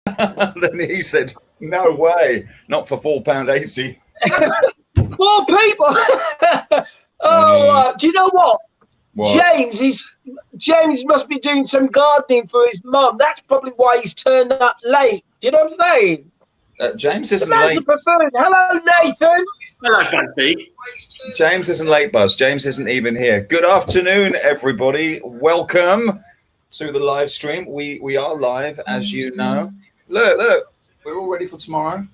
Then he said, "No way, not for £4.80." 4 people. Do you know what? What? James must be doing some gardening for his mum. That's probably why he's turned up late. Do you know what I'm saying? James isn't The man's late. a buffoon. Hello, Nathan. Hello, Buzby. James isn't late, Buzz. James isn't even here. Good afternoon, everybody. Welcome to the live stream. We are live, as you know. Look, we're all ready for tomorrow.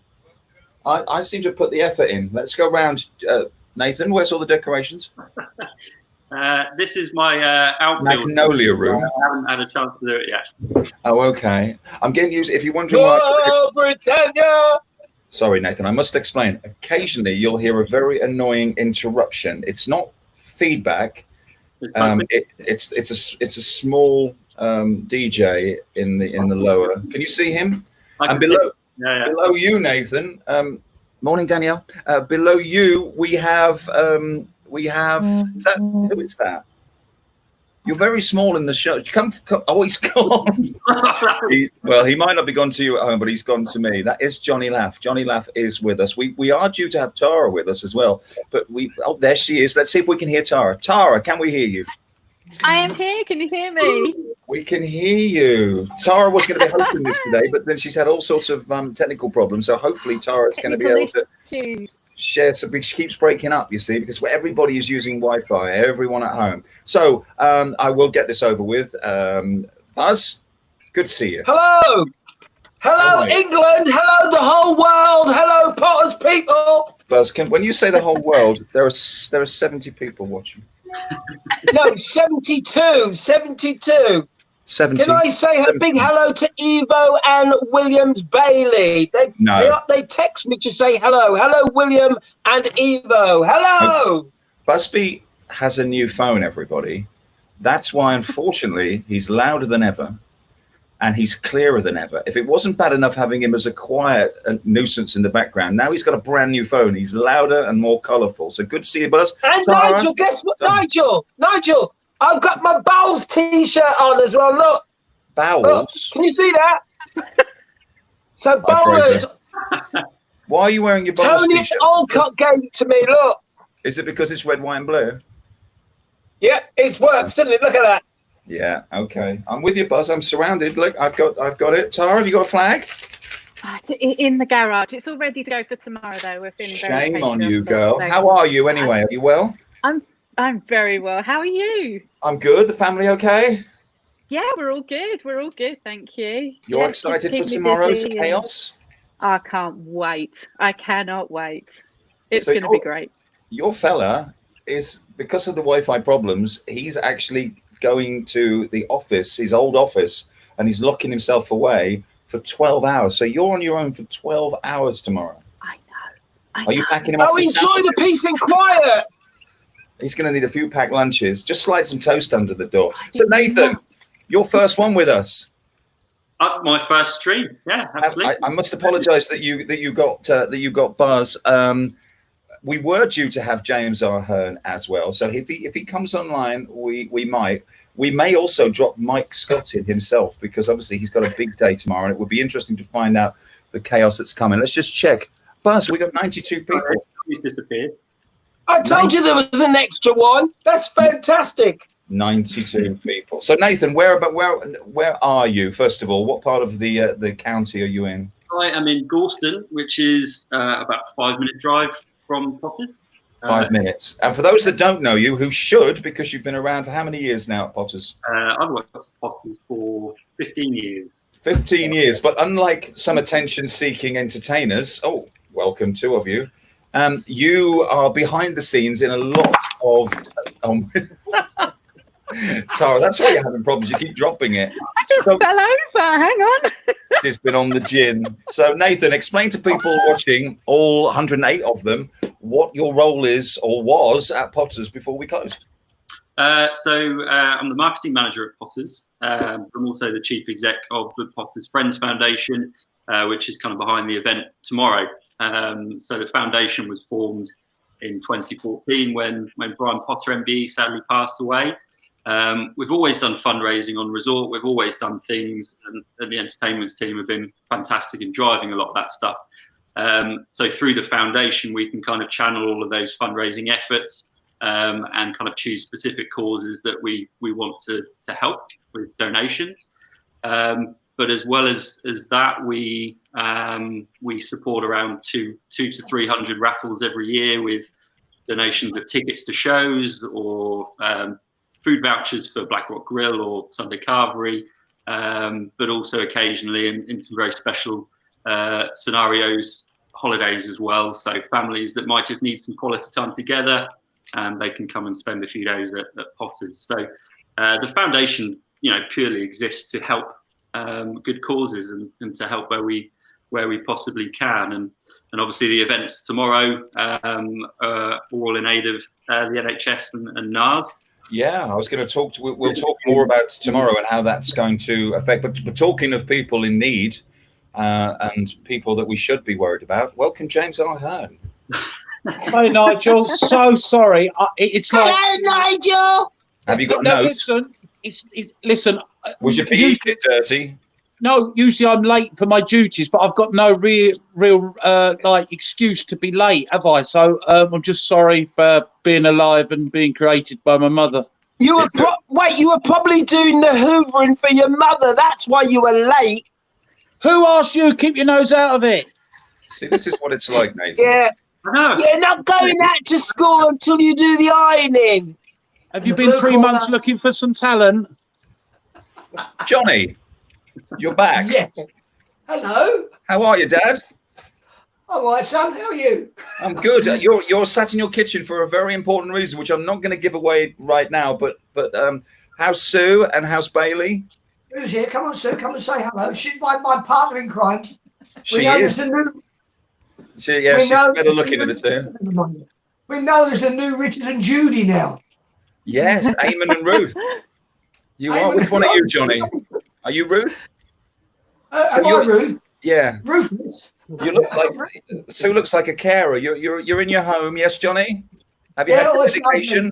I seem to have put the effort in. Let's go round. Nathan, where's all the decorations? This is my outbuilding. Magnolia room. I haven't had a chance to do it yet. Oh, okay. I'm getting used. If you're wondering why, Britannia. Sorry, Nathan. I must explain. Occasionally, you'll hear a very annoying interruption. It's not feedback. It's a small DJ in the lower. Can you see him? And below you, Nathan. Morning, Danielle. Below you, we have. Who is that? You're very small in the show. Come. Oh, he's gone. Well, he might not be gone to you at home, but he's gone to me. That is Johnny Laff. Johnny Laff is with us. We are due to have Tara with us as well, but there she is. Let's see if we can hear Tara. Tara, can we hear you? I am here. Can you hear me? We can hear you. Tara was going to be hosting this today, but then she's had all sorts of technical problems. So hopefully Tara's going to be able to share some. She keeps breaking up, you see, because everybody is using Wi-Fi, everyone at home. So I will get this over with. Buzz, good to see you. Hello. Hello, England. Hello, the whole world. Hello, Potter's people. Buzz, when you say the whole world, there are 70 people watching. No, 72. 72. 70. Can I say a big hello to Evo and Williams Bailey? They text me to say hello. Hello, William and Evo. Hello. Buzby has a new phone, everybody. That's why, unfortunately, he's louder than ever and he's clearer than ever. If it wasn't bad enough having him as a quiet nuisance in the background, now he's got a brand new phone. He's louder and more colourful. So good to see you, Buzz. And Tara, Nigel, guess what? Nigel, I've got my Bowles T-shirt on as well. Look. Bowles? Look, can you see that? So Bowles. Why are you wearing your Bowles T-shirt? Tony Alcott gave it to me. Look. Is it because it's red, white, and blue? Yeah, it works, doesn't it? Look at that. Yeah. Okay. I'm with you, Buzz. I'm surrounded. Look, I've got it. Tara, have you got a flag? In the garage. It's all ready to go for tomorrow, though. We've been very Shame on you, girl. How are you anyway? Are you well? I'm very well. How are you? I'm good. The family okay? Yeah, we're all good. We're all good, thank you. You're excited for tomorrow's chaos? I can't wait. I cannot wait. It's going to be great. Your fella is, because of the Wi-Fi problems, he's actually going to the office, his old office, and he's locking himself away for 12 hours. So you're on your own for 12 hours tomorrow. I know. Are you packing him off? Enjoy the peace and quiet. He's going to need a few packed lunches. Just slide some toast under the door. So Nathan, your first one with us. My first stream. Yeah, absolutely. I must apologise that you got Buzz. We were due to have James Ahern as well. So if he comes online, we may also drop Mike Scott in himself, because obviously he's got a big day tomorrow, and it would be interesting to find out the chaos that's coming. Let's just check. Buzz, we got 92 people. He's disappeared. I told you there was an extra one. That's fantastic. 92 people. So Nathan, where are you? First of all, what part of the county are you in? I am in Gorston, which is about a 5-minute drive from Potters. 5 minutes. And for those that don't know you, who should, because you've been around for how many years now at Potters? I've worked at Potters for 15 years. 15 years, but unlike some attention-seeking entertainers, welcome, 2 of you, you are behind the scenes in a lot of... Tara, that's why you're having problems. You keep dropping it. I just fell over. Hang on. She's been on the gin. So, Nathan, explain to people watching, all 108 of them, what your role is or was at Potters before we closed. So I'm the marketing manager at Potters. I'm also the chief exec of the Potters Friends Foundation, which is kind of behind the event tomorrow. So the foundation was formed in 2014 when Brian Potter MBE sadly passed away. We've always done fundraising on resort. We've always done things, and the entertainment team have been fantastic in driving a lot of that stuff. So through the foundation, we can kind of channel all of those fundraising efforts and kind of choose specific causes that we want to help with donations. But as well as that, we support around 200 to 300 raffles every year with donations of tickets to shows or food vouchers for Black Rock Grill or Sunday Carvery, but also occasionally in some very special scenarios, holidays as well. So families that might just need some quality time together, they can come and spend a few days at Potters. So the foundation, purely exists to help good causes and to help where we possibly can. And obviously the events tomorrow are all in aid of the NHS and NARS. Yeah, I was going to we'll talk more about tomorrow and how that's going to affect. But talking of people in need and people that we should be worried about, welcome James Ahern. Hi Nigel, so sorry. It's like, hello Nigel. Have you got notes? Listen. Was your PE kit dirty? No, usually I'm late for my duties, but I've got no real excuse to be late, have I? So I'm just sorry for being alive and being created by my mother. You were you were probably doing the hoovering for your mother. That's why you were late. Who asked you? Keep your nose out of it. See, this is what it's like, Nathan. Yeah. You're not going out to school until you do the ironing. Have you been 3 months looking for some talent? Johnny, you're back. Yes. Hello. How are you, Dad? All right, son. How are you? I'm good. You're sat in your kitchen for a very important reason, which I'm not going to give away right now. But how's Sue and how's Bailey? Sue's here. Come on, Sue. Come and say hello. She's my partner in crime. She is. She's better looking at the two. We know there's a new Richard and Judy now. Yes, Eamon and Ruth. You are. Which one are you, Johnny? Are you Ruth? Am I Ruth? Yeah. Ruthless. You look like Sue. Looks like a carer. You're in your home, yes, Johnny? Have you had medication?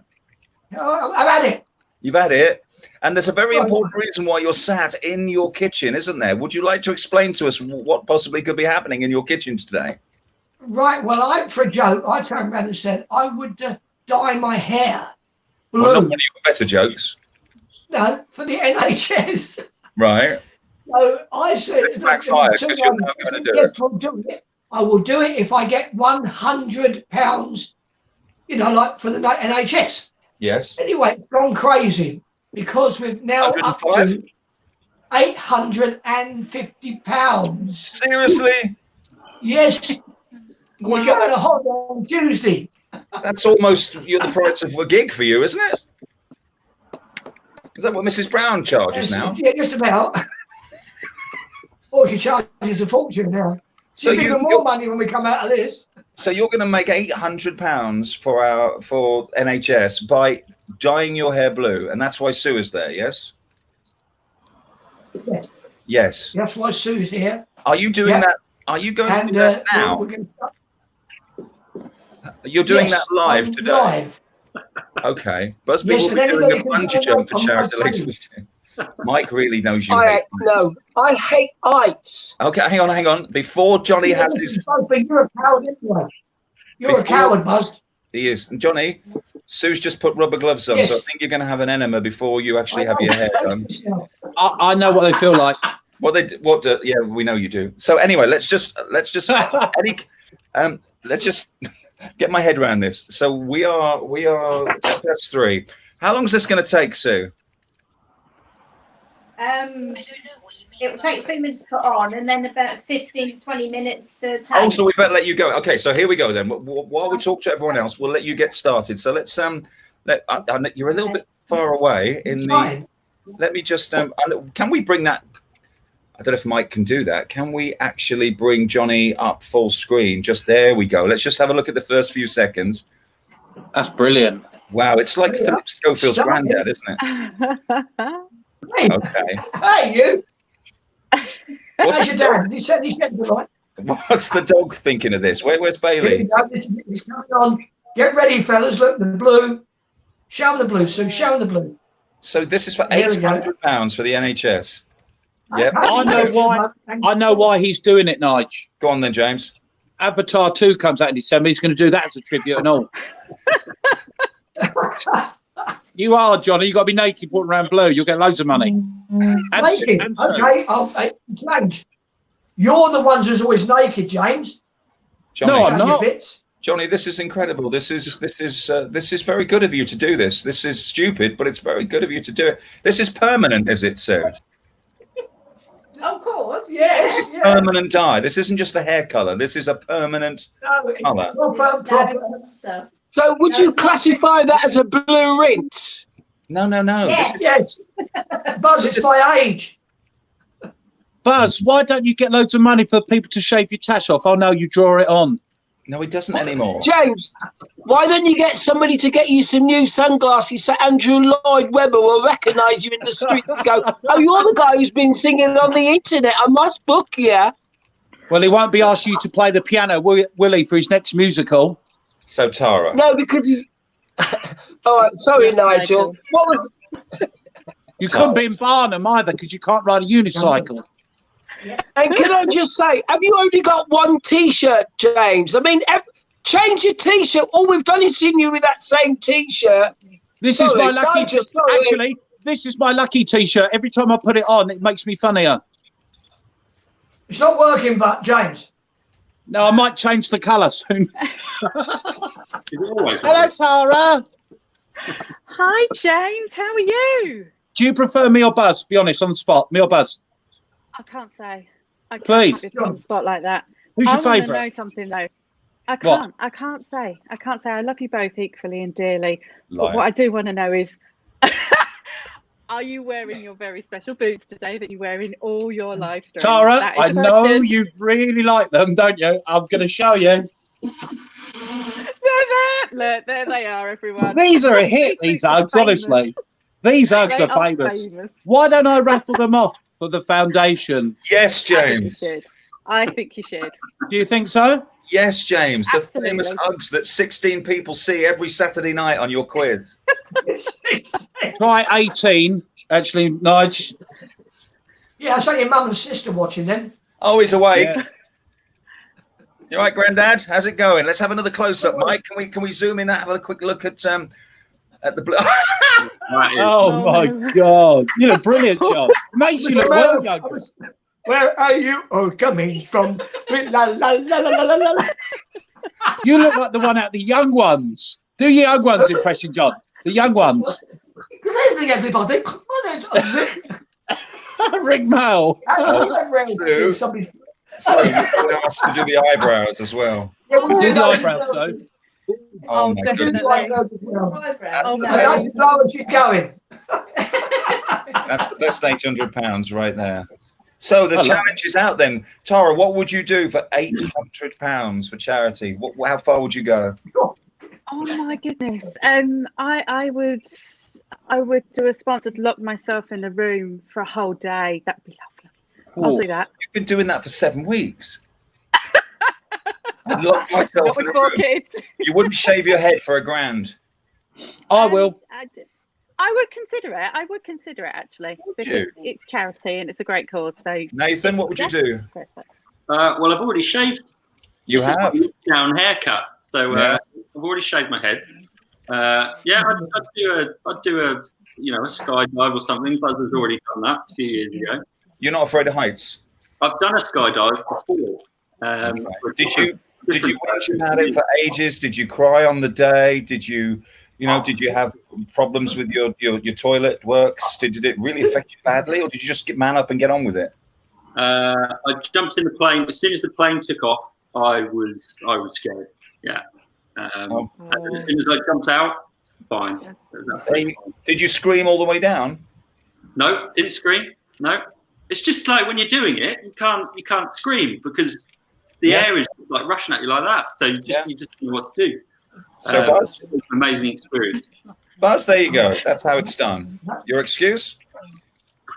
I've had it. You've had it. And there's a very important reason why you're sat in your kitchen, isn't there? Would you like to explain to us what possibly could be happening in your kitchen today? Right. Well, for a joke, I turned around and said I would dye my hair blue. Well, not one of your better jokes. No, for the NHS. Right. So I said, it's backfired because you're not going to do yes, we'll do it. I will do it if I get £100, like for the NHS. Yes. Anyway, it's gone crazy because we've now up to £850. Seriously? Yes. We're going to holiday on Tuesday. That's almost the price of a gig for you, isn't it? Is that what Mrs. Brown charges now? Yeah, just about. Or she charges a fortune now. So you get more money when we come out of this. So you're going to make £800 for NHS by dyeing your hair blue, and that's why Sue is there. Yes. Yes. Yes. That's why Sue's here. Are you doing that? Are you going to do that now? We're going to start. You're doing that live today. Live. Okay. Buzby will be doing a bungee jump for charity later. Mike really knows you. I hate heights. Okay, hang on. Before Johnny has his. You're a coward anyway. You're a coward, Buzz. He is. And Johnny, Sue's just put rubber gloves on, so I think you're going to have an enema before you actually have your hair done. I know what they feel like. Yeah, we know you do. So anyway, let's just get my head around this. So we are 3. How long is this going to take, Sue? I don't know what you mean. It will take 3 minutes to put on, and then about 15 to 20 minutes to take. Oh, so we better let you go. Okay, so here we go then. While we talk to everyone else, we'll let you get started. So let's you're a little bit far away Let me just can we bring that? I don't know if Mike can do that. Can we actually bring Johnny up full screen? Just there we go. Let's just have a look at the first few seconds. That's brilliant. Wow, it's like Philip Schofield's granddad, isn't it? Hey. Okay. Hey, you. What's your dad? He said right. What's the dog thinking of this? Where's Bailey? It's coming on. Get ready, fellas. Look, the blue. Show them the blue, Sue. Show them the blue. So this is for There we go. £800 for the NHS. Yep. I know why he's doing it, Nigel. Go on then, James. Avatar 2 comes out in December. He's going to do that as a tribute and all. You are, Johnny. You've got to be naked, walking around blue. You'll get loads of money. Naked? Okay, James. You're the ones who's always naked, James. Johnny, no, I'm not. Johnny, this is incredible. This is very good of you to do this. This is stupid, but it's very good of you to do it. This is permanent, is it, Sue? Of course. Yes. Yeah. Permanent dye. This isn't just a hair colour. This is a permanent colour. Proper. So would you classify that as a blue rinse? No. Yes. Buzz, it's my age. Buzz, why don't you get loads of money for people to shave your tash off? Oh, no, you draw it on. No, he doesn't anymore. James, why don't you get somebody to get you some new sunglasses so Andrew Lloyd Webber will recognise you in the streets and go, oh, you're the guy who's been singing on the internet. I must book you. Well, he won't be asking you to play the piano, will he, for his next musical? So, Tara. No, because he's... All right, sorry, Nigel. What was... You couldn't be in Barnum either because you can't ride a unicycle. And can I just say, have you only got one T-shirt, James? I mean, change your T-shirt. All we've done is seen you with that same T-shirt. This is my lucky... Actually, this is my lucky T-shirt. Every time I put it on, it makes me funnier. It's not working, but James. No, I might change the colour soon. Hello, Tara. Hi, James. How are you? Do you prefer me or Buzz? Be honest, on the spot. Me or Buzz? I can't say. I Please. can't on the spot like that. Who's your I want to favourite? know something though. I What? can't. I can't say. I can't say. I love you both equally and dearly. Liar. But what I do want to know is, are you wearing your very special boots today that you wear in all your live streams? Tara, That is I the know question. you really like them, don't you? I'm going to show you. Look, there they are, everyone. These are a hit, these Uggs, Famous. honestly. These Uggs They are are famous. famous. Why don't I raffle them off for the foundation? Yes, I think you James. should. I think you should. Do you think so? Yes, James. The Absolutely. famous Uggs that 16 people see every Saturday night on your quiz. Try 18, actually, Nigel. Yeah, I saw your mum and sister watching them. Oh, he's awake. Yeah. You all right, Grandad? How's it going? Let's have another close-up, Mike. Can we zoom in and have a quick look at the blue? Oh, my God. You did a brilliant job. Makes you look well younger. Where are you all coming from? La, la, la, la, la, la, la. You look like the one out the Young Ones. Do your Young Ones impression, John. The Young Ones. Good evening, everybody. My name's Rick Mel. Sue. So you've been asked to do the eyebrows as well. Do the eyebrows, though. Oh, my goodness. That's as low as she's going. That's the best £800 right there. So the challenge is out then. Tara, what would you do for £800 for charity? How far would you go? Oh my goodness. I would do a sponsored lock myself in a room for a whole day. That'd be lovely. I'll do that. You've been doing that for 7 weeks. I'd lock myself Not in with a 4 room. kids. You wouldn't shave your head for £1,000. I will. I would consider it. I would consider it actually because you? it's charity and it's a great cause. So Nathan, what would you do? Well, I've already shaved. You This is have. my down haircut, so Yeah. I've already shaved my head. Yeah, I'd do a skydive or something. Buzz has already done that a few years ago. You're not afraid of heights? I've done a skydive before. Did you mention about it for ages? Did you cry on the day? Did you have problems with your toilet works? Did it really affect you badly, or did you just man up and get on with it? I jumped in the plane as soon as the plane took off. I was scared. Yeah. And as soon as I jumped out, fine. Did you scream all the way down? No, didn't scream. No, it's just like when you're doing it, you can't scream because the air is like rushing at you like that. So you just don't know what to do. So Buzz, it's an amazing experience. Buzz, there you go. That's how it's done. Your excuse?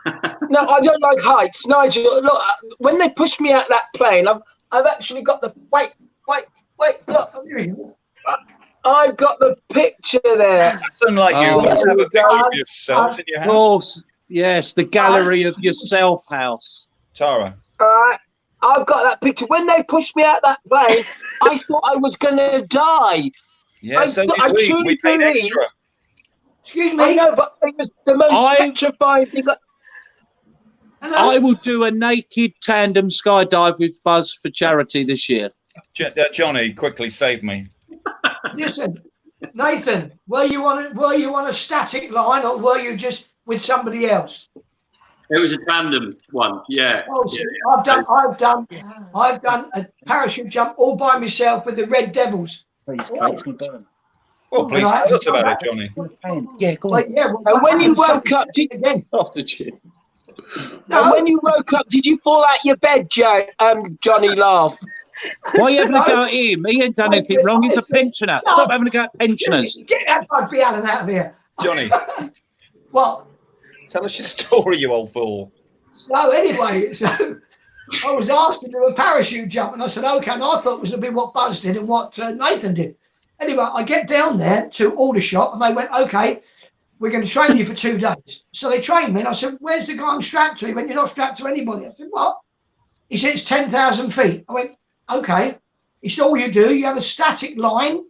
No, I don't like heights, Nigel. Look, when they pushed me out that plane, I've actually got the wait. Look, I've got the picture there. It's unlike you. Oh, Let's have a picture of yourselves in your Of house. course, yes, the gallery of yourself house. Tara. I've got that picture. When they pushed me out that plane, I thought I was going to die. Yeah, so did we. We paid extra. Excuse I me. know, but it was the most petrifying thing. I will do a naked tandem skydive with Buzz for charity this year. Johnny, quickly save me. Listen, Nathan, were you on a static line or were you just with somebody else? It was a tandem one, yeah. Oh, so I've done a parachute jump all by myself with the Red Devils. Please, Well, please tell us about it, Johnny. Yeah, go on. And when you woke up, did you woke up, did you fall out your bed, Johnny Laff? Why are you having a go at him? He ain't done anything wrong. He's a pensioner. Stop having a go at pensioners. Get that Bugby Allen out of here. Johnny. What? Tell us your story, you old fool. So anyway, I was asked to do a parachute jump, and I said, okay, and I thought it was a bit what Buzz did and what Nathan did. Anyway, I get down there to Aldershot, and they went, okay, we're going to train you for 2 days. So they trained me, and I said, where's the guy I'm strapped to? He went, you're not strapped to anybody. I said, what? He said, it's 10,000 feet. I went, okay. He said, all you do, you have a static line,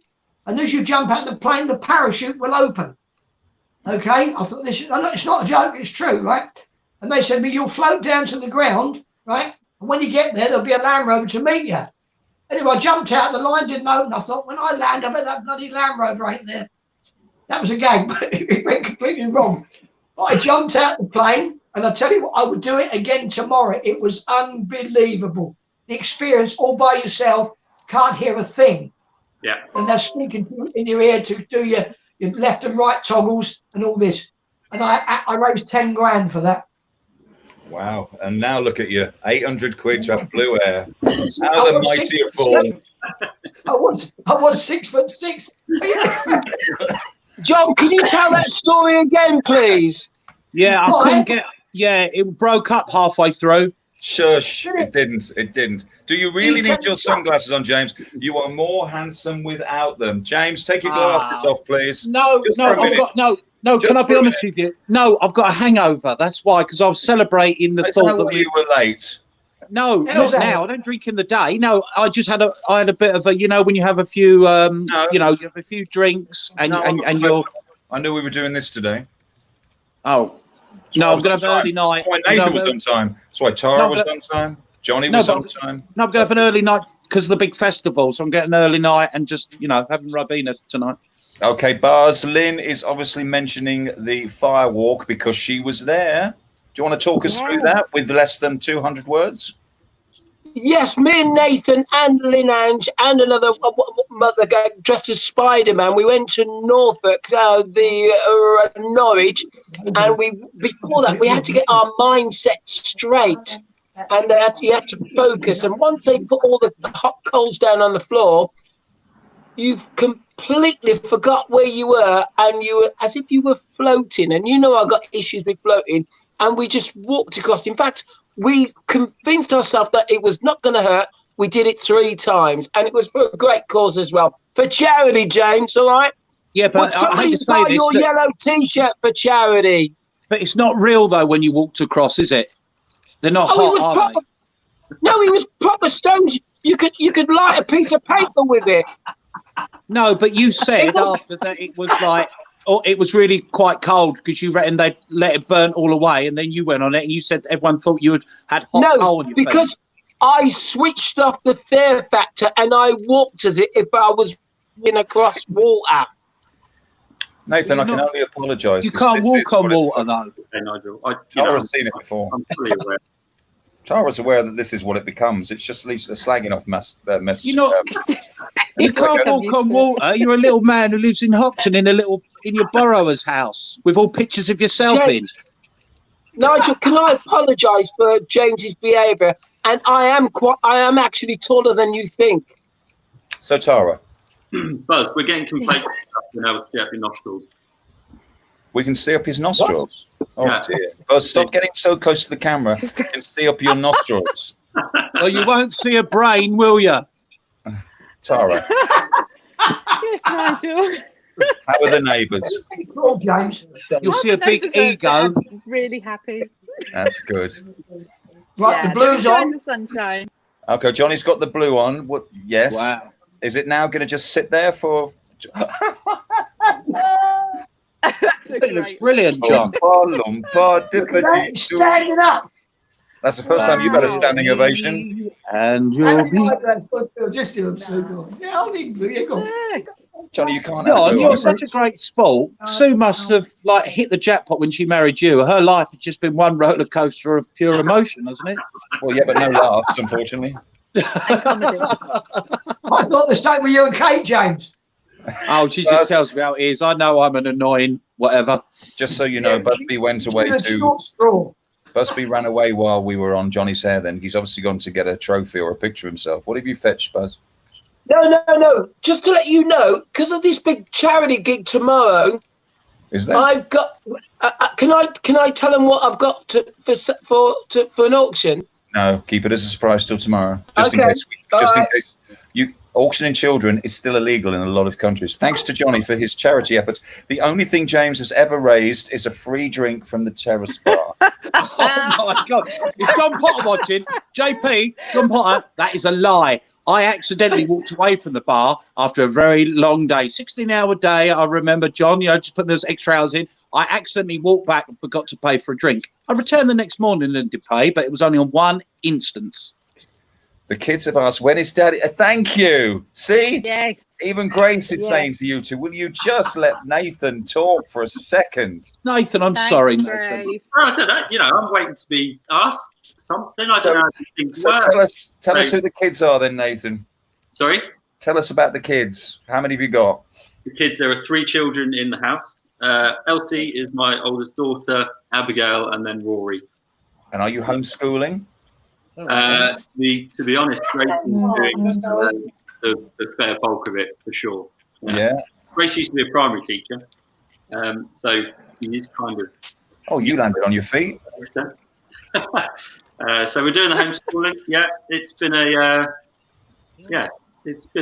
and as you jump out of the plane, the parachute will open. Okay, I thought it's not a joke, it's true, right? And they said, you'll float down to the ground, right? And when you get there, there'll be a Land Rover to meet you. Anyway, I jumped out, the line didn't open. I thought, when I land, I bet that bloody Land Rover ain't there. That was a game, but it went completely wrong. But I jumped out the plane, and I tell you what, I would do it again tomorrow. It was unbelievable. The experience all by yourself, can't hear a thing. Yeah. And they're speaking in your ear to do your left and right toggles and all this. And I raised 10 grand for that. Wow. And now look at you. 800 quid to have blue air. How the mighty have fallen. I was 6'6". John, can you tell that story again, please? Yeah, I couldn't get... Yeah, it broke up halfway through. Shush. It didn't. Do you really need your sunglasses on, James? You are more handsome without them. James, take your glasses off, please. No, can I be honest with you? No, I've got a hangover. That's why, because I was celebrating the thought that you were late. No, not now. I don't drink in the day. No, I just had a bit of a, when you have a few, you have a few drinks and you're. I knew we were doing this today. Oh. No, I'm going to have an early night. That's why Nathan was on time. That's why Tara was on time. Johnny was on time. No, I'm going to have an early night because of the big festival. So I'm getting an early night and just, having Ribena tonight. Okay, Buzz. Lynn is obviously mentioning the Firewalk because she was there. Do you want to talk us through that with less than 200 words? Yes, me and Nathan and Lynn Ange and another mother guy dressed as Spider-Man. We went to Norfolk, Norwich, and before that we had to get our mindset straight, and you had to focus. And once they put all the hot coals down on the floor, you've completely forgot where you were, and you were as if you were floating. And I got issues with floating, and we just walked across. In fact, we convinced ourselves that it was not going to hurt. We did it 3 times, and it was for a great cause as well. For charity, James, all right? Yeah, but I hate to say this. Your yellow T-shirt for charity. But it's not real, though, when you walked across, is it? They're not hot, are they? No, it was proper stones. You could light a piece of paper with it. No, but you said after that it was like... Oh, it was really quite cold because you reckon they'd let it burn all away, and then you went on it and you said everyone thought you had hot coal on your because face. I switched off the fear factor and I walked as if I was across water. Nathan, I can only apologise. You can't walk on water, though. Hey, Nigel. Tara's seen it before. I'm fully aware. Tara's aware that this is what it becomes. It's just at least a slagging off mess. You can't walk on water. You're a little man who lives in Hopton in your borrower's house with all pictures of yourself in. Nigel, can I apologise for James's behaviour? And I am actually taller than you think. So Tara, Buzz, we're getting complacent enough to see up your nostrils. We can see up his nostrils. What? Oh dear! Buzz, stop getting so close to the camera. You can see up your nostrils. Well, you won't see a brain, will you? Tara. Nigel. How are the neighbours? Cool, James. You'll see a big Neighbours are ego. really happy. That's good. Right, the blue's they're enjoying on. the sunshine. Okay, Johnny's got the blue on. What? Yes. Wow. Is it now going to just sit there for? It looks brilliant, John. Standing up. That's the first time you've had a standing ovation. And you'll be. Just do them so good. Yeah, I'll leave you. Go. Johnny, you can't. John, have you're such a great sport. Sue must have hit the jackpot when she married you. Her life has just been one roller coaster of pure emotion, hasn't it? Well, yeah, but no laughs, unfortunately. I thought the same with you and Kate, James. Oh, she just tells me how it is. I know I'm an annoying whatever. Just so you know, Buzby went away With a short straw. Buzby ran away while we were on Johnny's hair. Then he's obviously gone to get a trophy or a picture of himself. What have you fetched, Buzz? No. Just to let you know, because of this big charity gig tomorrow, Is there? I've got. Can I tell them what I've got for an auction? No, keep it as a surprise till tomorrow, just in Okay. case. In case you auctioning children is still illegal in a lot of countries. Thanks to Johnny for his charity efforts. The only thing James has ever raised is a free drink from the terrace bar. Oh my God! Is John Potter watching? JP, John Potter, that is a lie. I accidentally walked away from the bar after a very long day, 16-hour day. I remember, John, just put those extra hours in. I accidentally walked back and forgot to pay for a drink. I returned the next morning and did pay, but it was only on one instance. The kids have asked, when is Daddy? Thank you. See? Yes. Even Grace is Yeah. saying to you two, will you just let Nathan talk for a second? Nathan, I'm Thanks, sorry, Nathan. Grace. I don't know. I'm waiting to be asked something. I So- don't know how things So work. tell us who the kids are then, Nathan. Sorry? Tell us about the kids. How many have you got? The kids, there are 3 children in the house. Elsie is my oldest daughter, Abigail, and then Rory. And are you homeschooling? To be honest, Grace is doing the fair bulk of it, for sure. Yeah. Grace used to be a primary teacher, so she is kind of... Oh, you landed on your feet. So we're doing the homeschooling. Yeah, it's been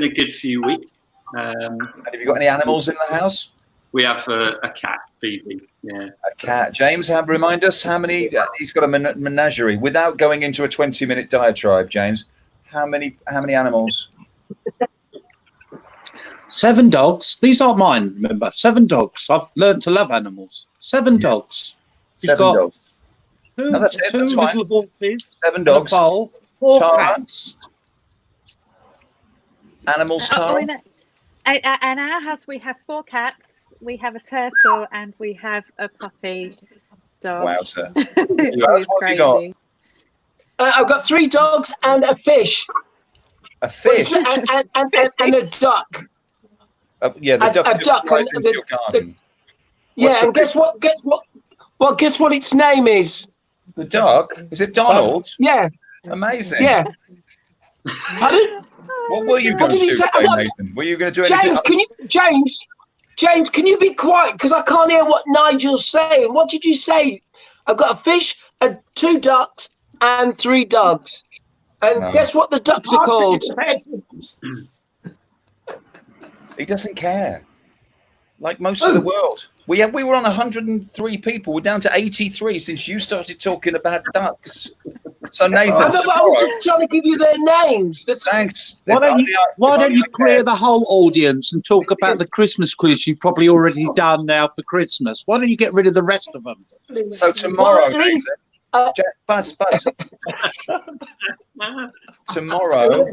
a good few weeks. And have you got any animals in the house? We have a cat, Phoebe. Yeah, A cat. James, remind us how many. He's got a menagerie. Without going into a 20-minute diatribe, James, how many animals? 7 dogs. These aren't mine, remember. 7 dogs. I've learned to love animals. 7 dogs. He's 7 got dogs. 2, No, that's it. 2 That's fine. little horses. 7 And a dogs. foal, 4 Tara. cats. Animals, Oh, Tara? in our house, we have 4 cats, we have a turtle, and we have a puppy dog. Wowzer. It That's is what you got. crazy. I've got 3 dogs and a fish. A fish. and a duck. Yeah, the A duck just duck flies and into your garden. Yeah, What's the and guess what? Well, guess what its name is? The duck? Is it Donald? Yeah, Amazing. yeah. Pardon? What were you What going to did he do say? today, Nathan? Were you going to do anything? James, can you be quiet? Because I can't hear what Nigel's saying. What did you say? I've got a fish, 2 ducks, and 3 dogs. And No. guess what the ducks are called? He doesn't care. Like most of the world. We were on 103 people. We're down to 83 since you started talking about ducks. So Nathan, I know, but I was just trying to give you their names. thanks. Why don't you I clear cared. the whole audience and talk about the Christmas quiz you've probably already done now for Christmas? Why don't you get rid of the rest of them? So tomorrow, Well, at least, Nathan, Buzz. Tomorrow,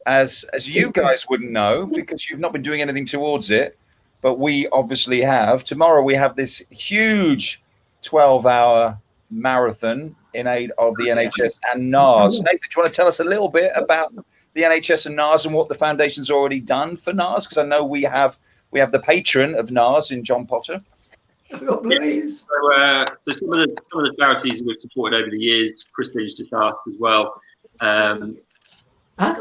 as you guys wouldn't know because you've not been doing anything towards it, but we obviously have. Tomorrow we have this huge 12-hour marathon in aid of the NHS and NARS. Nathan, do you want to tell us a little bit about the NHS and NARS and what the foundation's already done for NARS? Because I know we have the patron of NARS in John Potter. Please. So some of the charities we've supported over the years, Christine's just asked as well.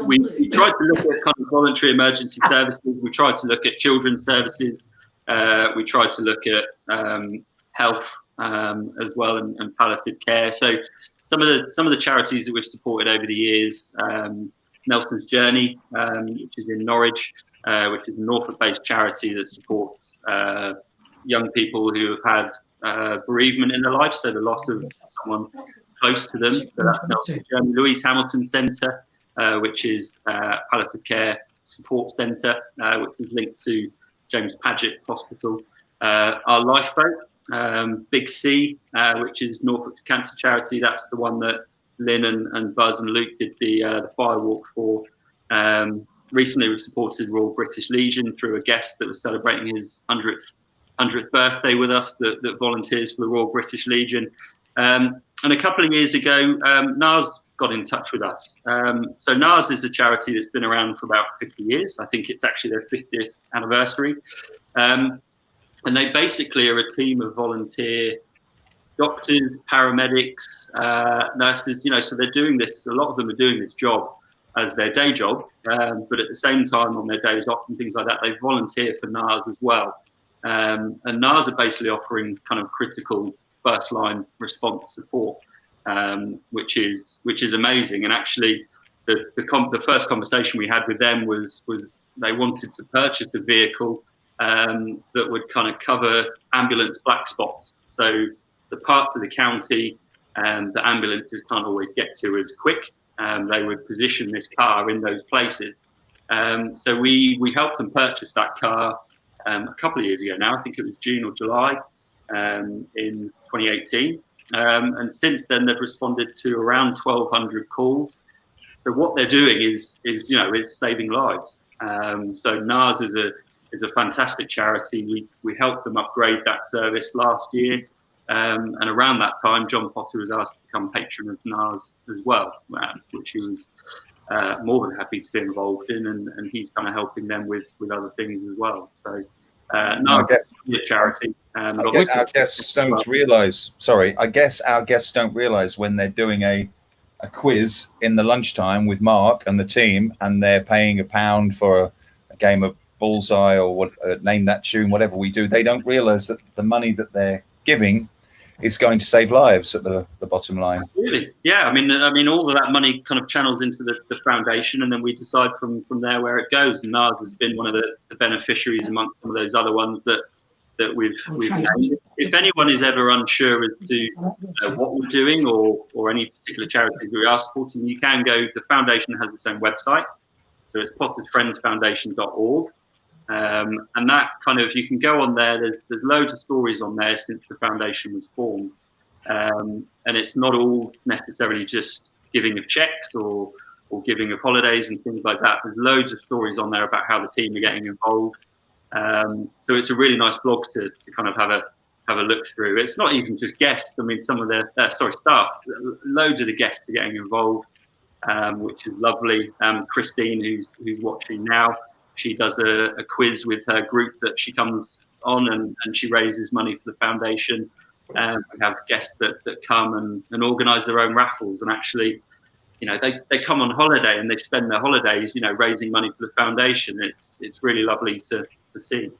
We tried to look at kind of voluntary emergency services. We tried to look at children's services. We tried to look at health as well and palliative care. So some of the charities that we've supported over the years, Nelson's Journey, which is in Norwich, which is a Norfolk-based charity that supports young people who have had bereavement in their life, so the loss of someone close to them. So that's the Jeremy Louise Hamilton Centre, which is palliative care support centre, which is linked to James Paget Hospital. Our lifeboat, Big C, which is Norfolk's cancer charity. That's the one that Lynn and Buzz and Luke did the Firewalk for. Recently, we supported Royal British Legion through a guest that was celebrating his 100th birthday with us that volunteers for the Royal British Legion. And a couple of years ago, NARS got in touch with us. So NARS is a charity that's been around for about 50 years. I think it's actually their 50th anniversary. And they basically are a team of volunteer doctors, paramedics, nurses, so they're doing this, a lot of them are doing this job as their day job, but at the same time on their days off and things like that, they volunteer for NARS as well. And NARS are basically offering kind of critical first line response support, which is amazing. And actually the first conversation we had with them was they wanted to purchase a vehicle that would kind of cover ambulance black spots. So the parts of the county the ambulances can't always get to as quick. They would position this car in those places. So we helped them purchase that car a couple of years ago now. I think it was June or July in 2018. And since then, they've responded to around 1,200 calls. So what they're doing is saving lives. So NARS is a fantastic charity. We helped them upgrade that service last year. And around that time, John Potter was asked to become patron of NARS as well, which he was more than happy to be involved in, and he's kind of helping them with other things as well. So NARS is a charity. Our guests don't realise. Sorry, I guess our guests don't realise when they're doing a quiz in the lunchtime with Mark and the team, and they're paying £1 for a game of bullseye or what, name that tune, whatever we do. They don't realise that the money that they're giving is going to save lives at the bottom line. Really? Yeah. I mean, all of that money kind of channels into the foundation, and then we decide from there where it goes. And NARS has been one of the beneficiaries amongst some of those other ones that we've named. If anyone is ever unsure as to what we're doing or any particular charities we are supporting, you can go. The foundation has its own website, so it's pottersfriendsfoundation.org. And that kind of, you can go on there. There's loads of stories on there since the foundation was formed, and it's not all necessarily just giving of checks or giving of holidays and things like that. There's loads of stories on there about how the team are getting involved. So it's a really nice blog to kind of have a look through. It's not even just guests. I mean, some of their staff. Loads of the guests are getting involved, which is lovely. Christine, who's watching now. She does a quiz with her group that she comes on, and she raises money for the foundation. We have guests that come and organise their own raffles, and actually, they come on holiday and they spend their holidays, raising money for the foundation. It's really lovely to see.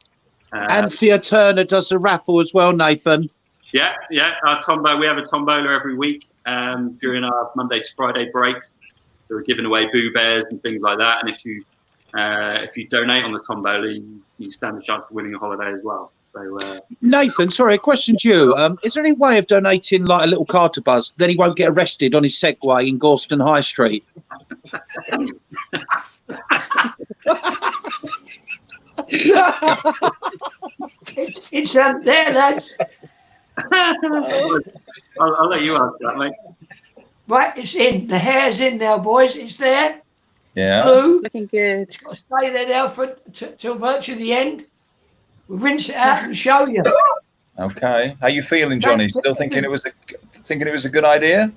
Anthea Turner does a raffle as well, Nathan. Yeah. Our tombola, we have a tombola every week during our Monday to Friday breaks. So we're giving away Boo Bears and things like that. And if you donate on the tombola, you stand a chance of winning a holiday as well. So Nathan, sorry, a question to you. Is there any way of donating like a little car to Buzz? Then he won't get arrested on his Segway in Gorston High Street. It's there, lads. I'll let you answer that, mate. Right, it's in. The hair's in now, boys. It's there. Yeah. It's blue. Looking good. It's got to stay there now till virtually the end. We'll rinse it out and show you. Okay. How you feeling, Johnny? Still thinking it was a good idea?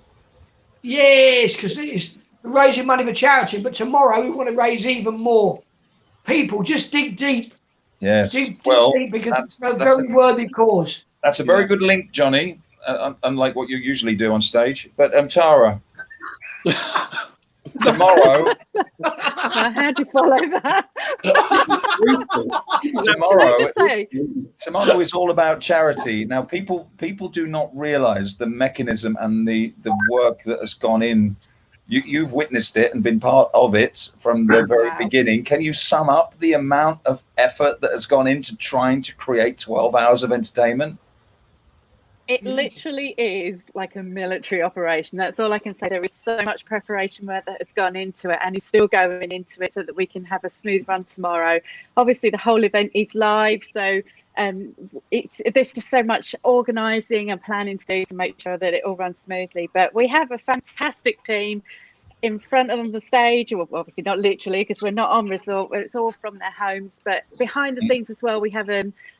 Yes, because it's raising money for charity. But tomorrow we want to raise even more. People, just dig deep. Yes. Dig Well, deep because it's a very worthy cause. That's a very good link, Johnny. Unlike what you usually do on stage. But Tara, tomorrow. How'd you fall over? Tomorrow is all about charity. Now, people do not realise the mechanism and the work that has gone in You've witnessed it and been part of it from the very beginning. Can you sum up the amount of effort that has gone into trying to create 12 hours of entertainment? It literally is like a military operation. That's all I can say. There is so much preparation work that has gone into it, and it's still going into it so that we can have a smooth run tomorrow. Obviously, the whole event is live, so there's just so much organising and planning to do to make sure that it all runs smoothly. But we have a fantastic team in front of the stage, well, obviously not literally because we're not on resort, it's all from their homes, but behind the scenes as well, we have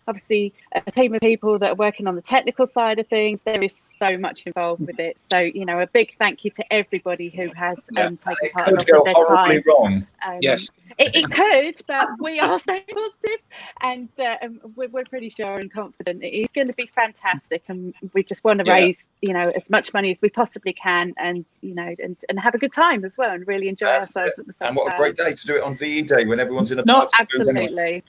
obviously a team of people that are working on the technical side of things. There is so much involved with it, so a big thank you to everybody who has taken part and offered their time. Wrong. Yes, it could, but we are staying positive, and we're pretty sure and confident it is going to be fantastic, and we just want to raise as much money as we possibly can, and and have a good time as well, and really enjoy ourselves at the same time. And what a great day to do it on VE Day when everyone's in a party. Absolutely.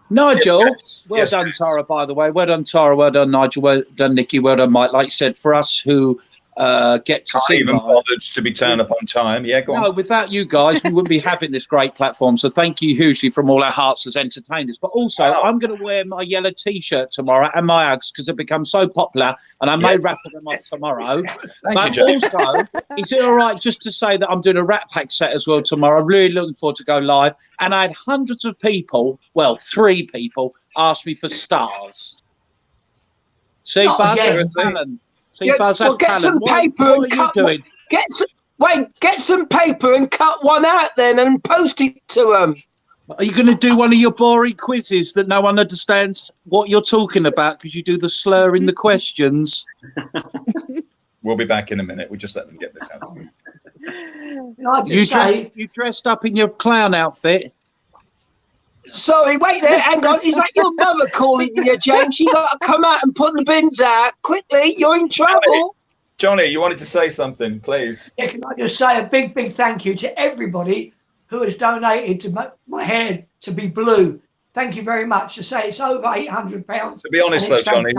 Nigel, well done, Tara, by the way. Well done, Tara. Well done, Nigel. Well done, Nikki. Well done, Mike. Like you said, for us who get to see even bothered to be turned up on time. Yeah, go on. No, without you guys, we wouldn't be having this great platform. So thank you hugely from all our hearts as entertainers. But also, I'm going to wear my yellow T-shirt tomorrow and my Uggs because they've become so popular, and I may raffle them off tomorrow. But also, is it all right just to say that I'm doing a Rat Pack set as well tomorrow? I'm really looking forward to go live. And I had hundreds of people, well, 3 people, ask me for stars. See, Buzz, Alan. Buzz, well, get some paper and cut. Get some paper and cut one out then and post it to them. Are you going to do one of your boring quizzes that no one understands what you're talking about because you do the slur in the questions? We'll be back in a minute. We just let them get this out. You dressed up in your clown outfit. Sorry, wait there, hang on. Is that your mother calling you, James? You got to come out and put the bins out quickly. You're in trouble. Johnny, you wanted to say something, please. Yeah, can I just say a big thank you to everybody who has donated to my hair to be blue. Thank you very much. To say it's over £800. To be honest, though, Johnny,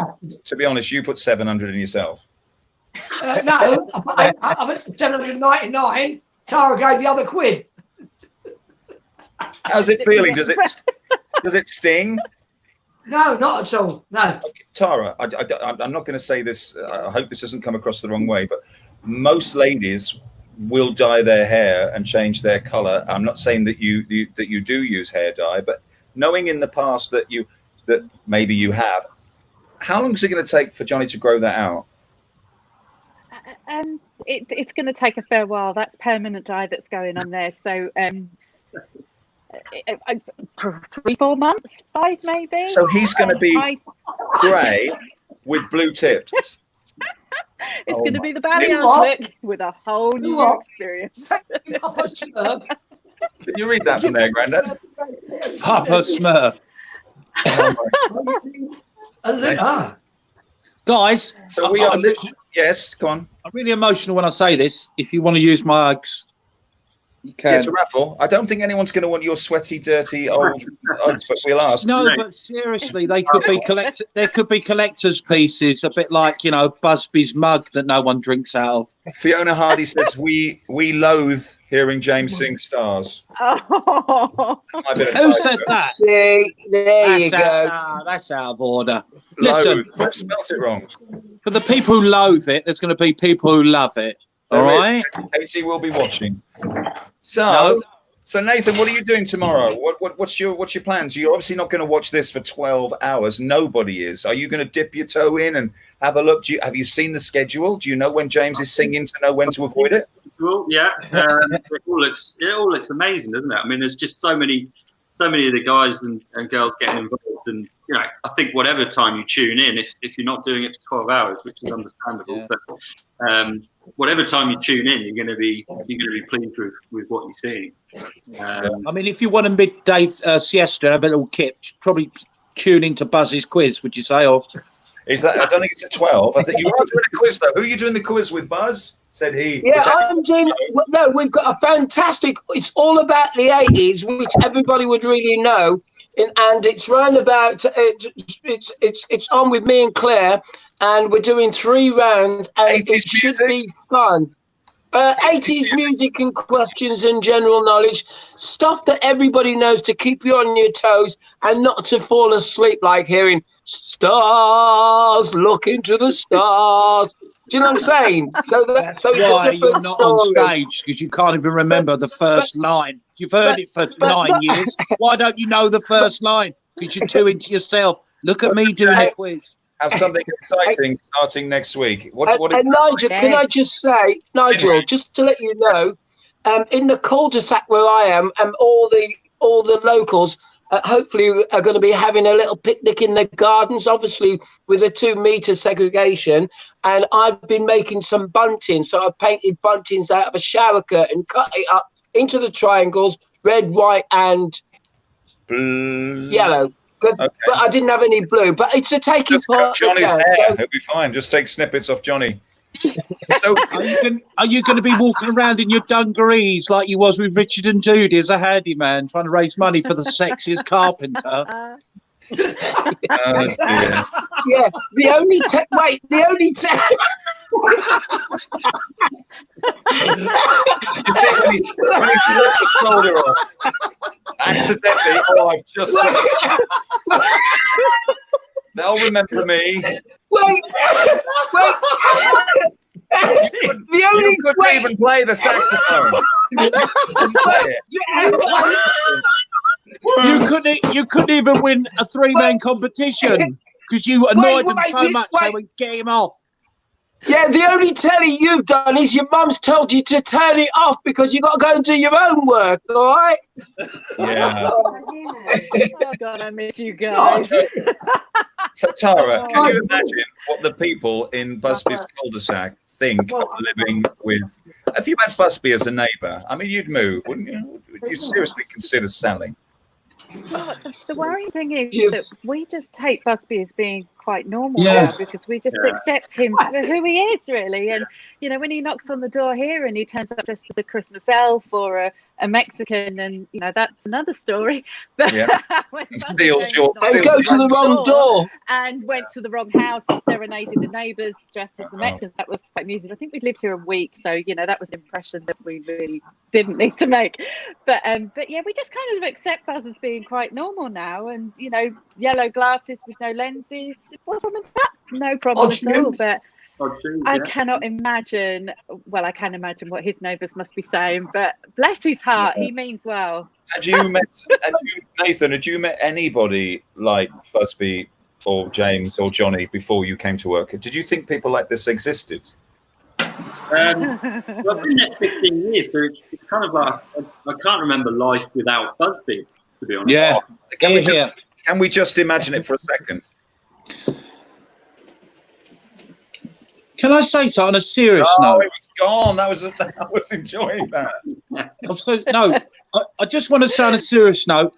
to be honest, you put 700 in yourself. No, I'm at 799. Tara gave the other quid. How's it feeling? Does it sting? No, not at all. No. Okay, Tara, I'm not going to say this. I hope this doesn't come across the wrong way, but most ladies will dye their hair and change their color. I'm not saying that you do use hair dye, but knowing in the past that maybe you have, how long is it going to take for Johnny to grow that out? It's going to take a fair while. That's permanent dye that's going on there. So 3-4 months, 5 maybe. So he's going to be grey with blue tips. It's going to be the Ballion look with a whole new experience. Can you read that from there, Grandad? Papa Smurf. Guys, so we are. Yes, go on. I'm really emotional when I say this. If you want to use my Uggs, you can. It's a raffle. I don't think anyone's going to want your sweaty, dirty old Uggs, but we'll ask. No, but seriously, they could be There could be collector's pieces, a bit like Buzby's mug that no one drinks out of. Fiona Hardy says we loathe hearing James sing stars. Oh. Who said that? See, there you go. No, that's out of order. Listen, I've spelt it wrong. For the people who loathe it, there's going to be people who love it. All right. Katie will be watching. So Nathan, what are you doing tomorrow? What's your plans? You're obviously not going to watch this for 12 hours. Nobody is. Are you going to dip your toe in and have a look? Have you seen the schedule? Do you know when James is singing to know when to avoid it? Yeah, it all looks amazing, doesn't it? I mean, there's just so many of the guys and girls getting involved, and I think whatever time you tune in, if you're not doing it for 12 hours, which is understandable, but whatever time you tune in, you're going to be pleased with what you're seeing. I mean, if you want a midday siesta, have a little kip, probably tune into Buzzy's quiz. Would you say, or is that? I don't think it's at 12. I think you are doing a quiz though. Who are you doing the quiz with, Buzz? Said he. Yeah, I'm doing. No, we've got a fantastic. It's all about the 80s, which everybody would really know, and it's round about. It's on with me and Claire, and we're doing 3 rounds, and it should be fun. 80s music and questions and general knowledge, stuff that everybody knows to keep you on your toes and not to fall asleep, like hearing stars, look into the stars. Do you know what I'm saying? So it's why a you're different not on story. stage, because you can't even remember the first line. You've heard it for 9 years. Why don't you know the first line? Because you're too into yourself. Look at me doing the quiz. Have something exciting starting next week. What Nigel, can I just say, Nigel, just to let you know, in the cul-de-sac where I am, all the locals hopefully are going to be having a little picnic in the gardens, obviously with a 2-meter segregation. And I've been making some buntings, so I've painted buntings out of a shower curtain, cut it up into the triangles, red, white, and yellow. But I didn't have any blue. But it's a taking part. Johnny's hair. It'll be fine. Just take snippets off Johnny. So, are you going to be walking around in your dungarees like you was with Richard and Judy as a handyman, trying to raise money for the sexiest carpenter? Yeah. The only you see when he slipped the shoulder off accidentally. Oh, I've just. They'll remember me. Wait. You couldn't even play the saxophone. You couldn't even win a 3-man competition because you annoyed them so much they would get him off. Yeah, the only telly you've done is your mum's told you to turn it off because you've got to go and do your own work, all right? Yeah. Oh, God, I miss you guys. So, Tara, can you imagine what the people in Busby's cul-de-sac think of living with... If you had Buzby as a neighbour, I mean, you'd move, wouldn't you? Would you seriously consider selling? Well, the worrying thing is that we just take Buzby as being quite normal now because we just accept him for who he is, really. And, you know, when he knocks on the door here and he turns up dressed as a Christmas elf or a Mexican, and, you know, that's another story. But and go to the wrong door. And went to the wrong house and serenaded the neighbours dressed as the Mexicans. That was quite amusing. I think we'd lived here a week, so, you know, that was an impression that we really didn't need to make. But yeah, we just kind of accept Buzz as being quite normal now. And, you know, yellow glasses with no lenses. What's wrong with that? No problem at all. But I cannot imagine. Well, I can imagine what his neighbours must be saying. But bless his heart, he means well. Nathan, had you met anybody like Buzby or James or Johnny before you came to work? Did you think people like this existed? Well, I've been there 15 years, so it's kind of like I can't remember life without Buzby, to be honest. Yeah. Can we just imagine it for a second? Can I say so on a serious note? It was gone. I was enjoying that. I just want to say on a serious note.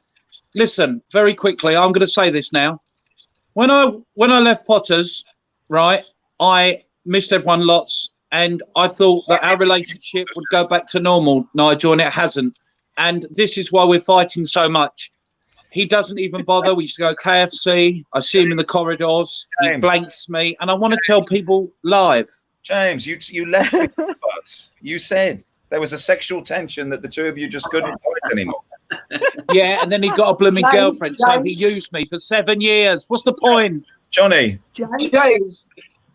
Listen, very quickly, I'm going to say this now. When I left Potters, right, I missed everyone lots, and I thought that our relationship would go back to normal, Nigel, and it hasn't. And this is why we're fighting so much. He doesn't even bother. We used to go KFC. I see him in the corridors. James. He blanks me. And I want to tell people live. James, you left with us. You said there was a sexual tension that the two of you just couldn't fight anymore. Yeah, and then he got a blooming girlfriend, so he used me for 7 years. What's the point? Johnny. James,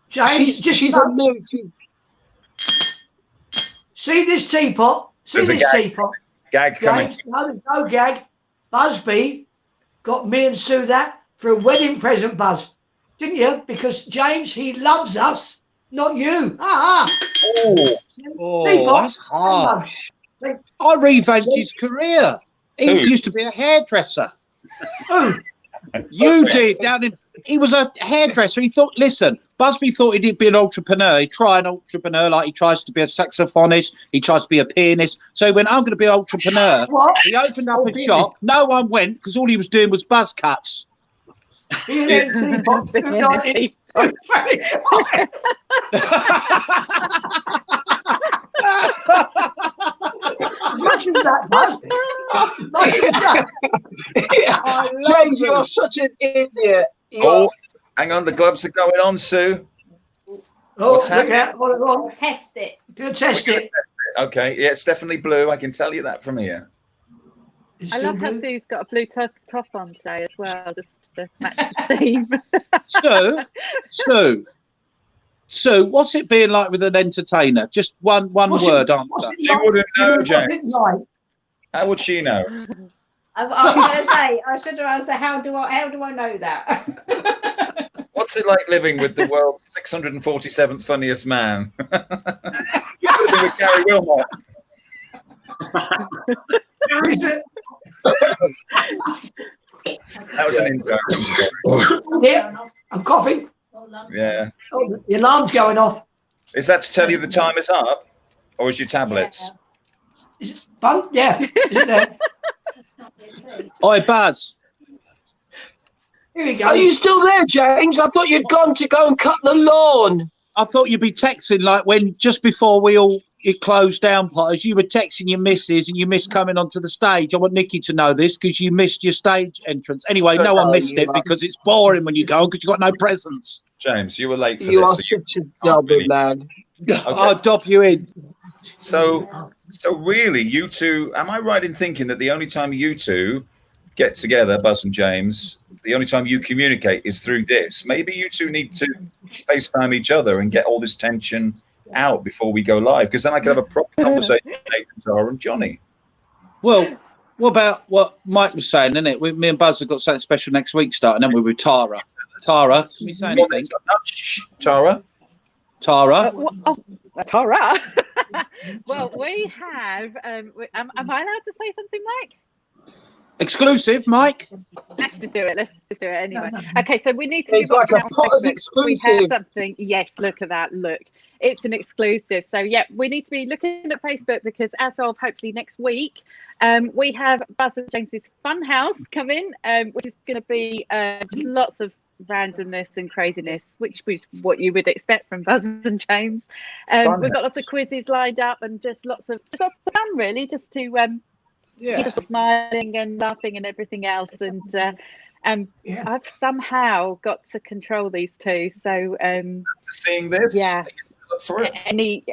she's a mood. See this teapot? See this teapot? Gag coming. James, no, there's no gag. Buzby got me and Sue that for a wedding present, Buzz. Didn't you? Because James, he loves us, not you. Oh, that's harsh. I revamped his career. He used to be a hairdresser. Who? You did. He was a hairdresser. He thought, listen, Buzby thought he'd be an entrepreneur. He'd try an entrepreneur like he tries to be a saxophonist. He tries to be a pianist. So he went, I'm going to be an entrepreneur. What? He opened up a shop. No one went because all he was doing was buzz cuts. As much as that, Buzby. James, you're such an idiot. Oh, hang on, the gloves are going on, Sue. Oh, What's look out. Hold on. Test it. Gonna test it. Okay, yeah, it's definitely blue. I can tell you that from here. It's I still love how blue. Sue's got a blue top on today as well, just to match the theme. Sue, what's it being like with an entertainer? Just one word answer. She wouldn't know, What's James. it like? How would she know? I was going to say, I should have asked her, how do I know that? What's it like living with the world's 647th funniest man? You're living with Gary Wilmot. Is it? That was an intro. Yeah, I'm coughing. Yeah. Oh, the alarm's going off. Is that to tell you the time is up? Or is your tablets? Is it fun? Yeah. Is it there? Oi, Buzz. Here we go. Are you still there, James? I thought you'd gone to go and cut the lawn. I thought you'd be texting like when just before it closed down, Potters. You were texting your missus and you missed coming onto the stage. I want Nikki to know this because you missed your stage entrance. Anyway, no one missed it because it's boring when you go because you got no presents. James, you were late for You this. are such a double man. I'll dob you in. So really, you two, am I right in thinking that the only time you two get together, Buzz and James, the only time you communicate is through this? Maybe you two need to FaceTime each other and get all this tension out before we go live, because then I could have a proper conversation with Nathan, Tara, and Johnny. Well, what about what Mike was saying, isn't it? Me and Buzz have got something special next week starting, haven't we, with Tara? Tara, can we say anything? Tara? Tara? Tara. Well, we have. Am I allowed to say something, Mike? Exclusive, Mike? Let's just do it. Let's just do it anyway. Okay, so we need to. It's like a Potter's exclusive. We have something. Yes, look at that. Look, it's an exclusive. So yeah, we need to be looking at Facebook because as of hopefully next week, we have Buzz and James's Funhouse coming, which is going to be lots of randomness and craziness, which is what you would expect from Buzz and James. We've got lots of quizzes lined up and just lots of fun, really, just to keep us smiling and laughing and everything else. And I've somehow got to control these two. So seeing this, yeah. For it. Any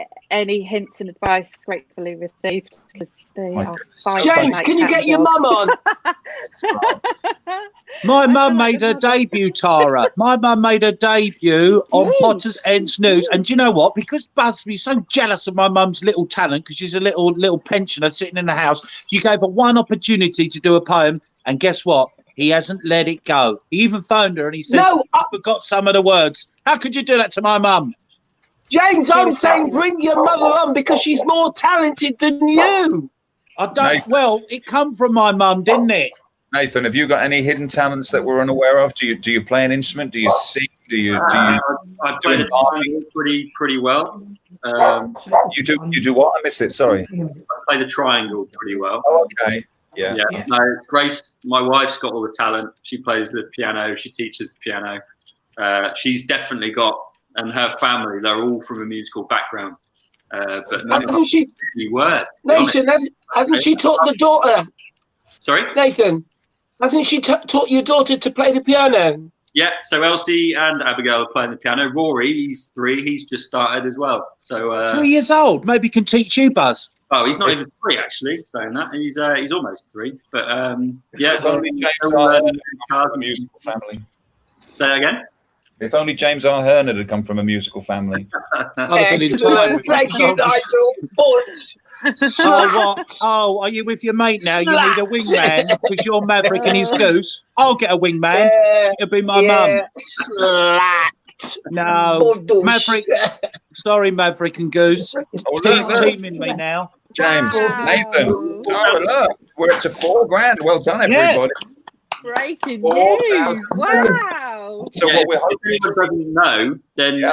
hints and advice gratefully received because they are fine. James, can you get your mum on? My mum made her debut, Tara. My mum made her debut on Potter's Ends News. And do you know what? Because Buzby's so jealous of my mum's little talent, because she's a little pensioner sitting in the house, you gave her one opportunity to do a poem. And guess what? He hasn't let it go. He even phoned her and he said, No, I forgot some of the words. How could you do that to my mum? James, I'm saying bring your mother on because she's more talented than you. I don't. Well, it come from my mum, didn't it? Nathan, have you got any hidden talents that we're unaware of? Do you play an instrument? Do you sing? Do you? I play the triangle pretty well. You do what? I missed it. Sorry. I play the triangle pretty well. Oh, okay. Yeah. No, Grace, my wife's got all the talent. She plays the piano. She teaches the piano. She's definitely got, and her family, they're all from a musical background. But Hasn't she? Nathan, hasn't she taught the daughter? Sorry, Nathan, hasn't she taught your daughter to play the piano? Yeah. So Elsie and Abigail are playing the piano. Rory, he's 3. He's just started as well. So 3 years old. Maybe can teach you, Buzz. Oh, he's not even 3 actually. Saying that, he's almost 3. But yeah. If only James Ahern had come from a musical family. Say that again. If only James Ahern had come from a musical family. Excellent. Thank you, Nigel. Oh, what? Oh, are you with your mate now? You need a wingman because you're Maverick and he's Goose. I'll get a wingman. It'll be my mum. Slapped. No, Maverick. Sorry, Maverick and Goose. Teaming me now. James, Nathan, Tara, look, we're up to $4,000. Well done, everybody. Breaking news! Wow. So yeah, what we're if anyone doesn't know, then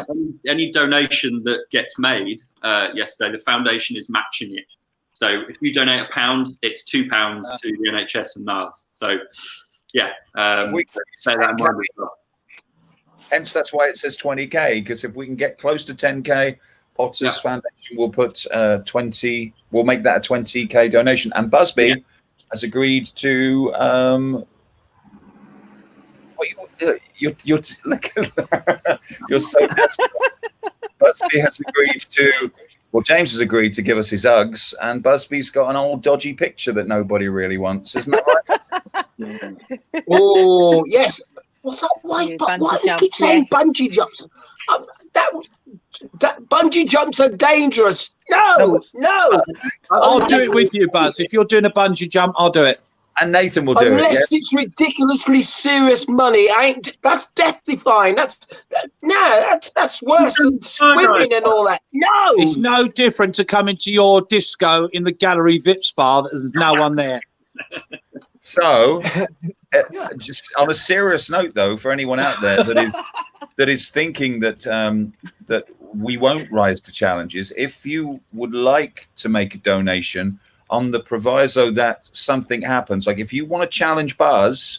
any donation that gets made yesterday, the foundation is matching it. So if you donate £1, it's £2 to the NHS and NARS. So yeah, we say that in mind as well. Hence, that's why it says 20K, because if we can get close to 10K, Potter's Foundation will put 20. We'll make that a 20K donation. And Buzby has agreed to. You're look at that. You're so desperate. Buzby has agreed to. Well, James has agreed to give us his Uggs, and Buzby's got an old dodgy picture that nobody really wants, isn't that right? Oh yes. What's that? Why do you keep saying bungee jumps? That bungee jumps are dangerous. No. I'll do it with you, Buzz. If you're doing a bungee jump, I'll do it. And Nathan will do Unless it. it's ridiculously serious money, that's deathly fine. That's worse than swimming and all that. No, it's no different to coming to your disco in the gallery VIP spa. There's no one there. So, just on a serious note, though, for anyone out there that is thinking that that we won't rise to challenges, if you would like to make a donation on the proviso that something happens, like if you want to challenge Buzz,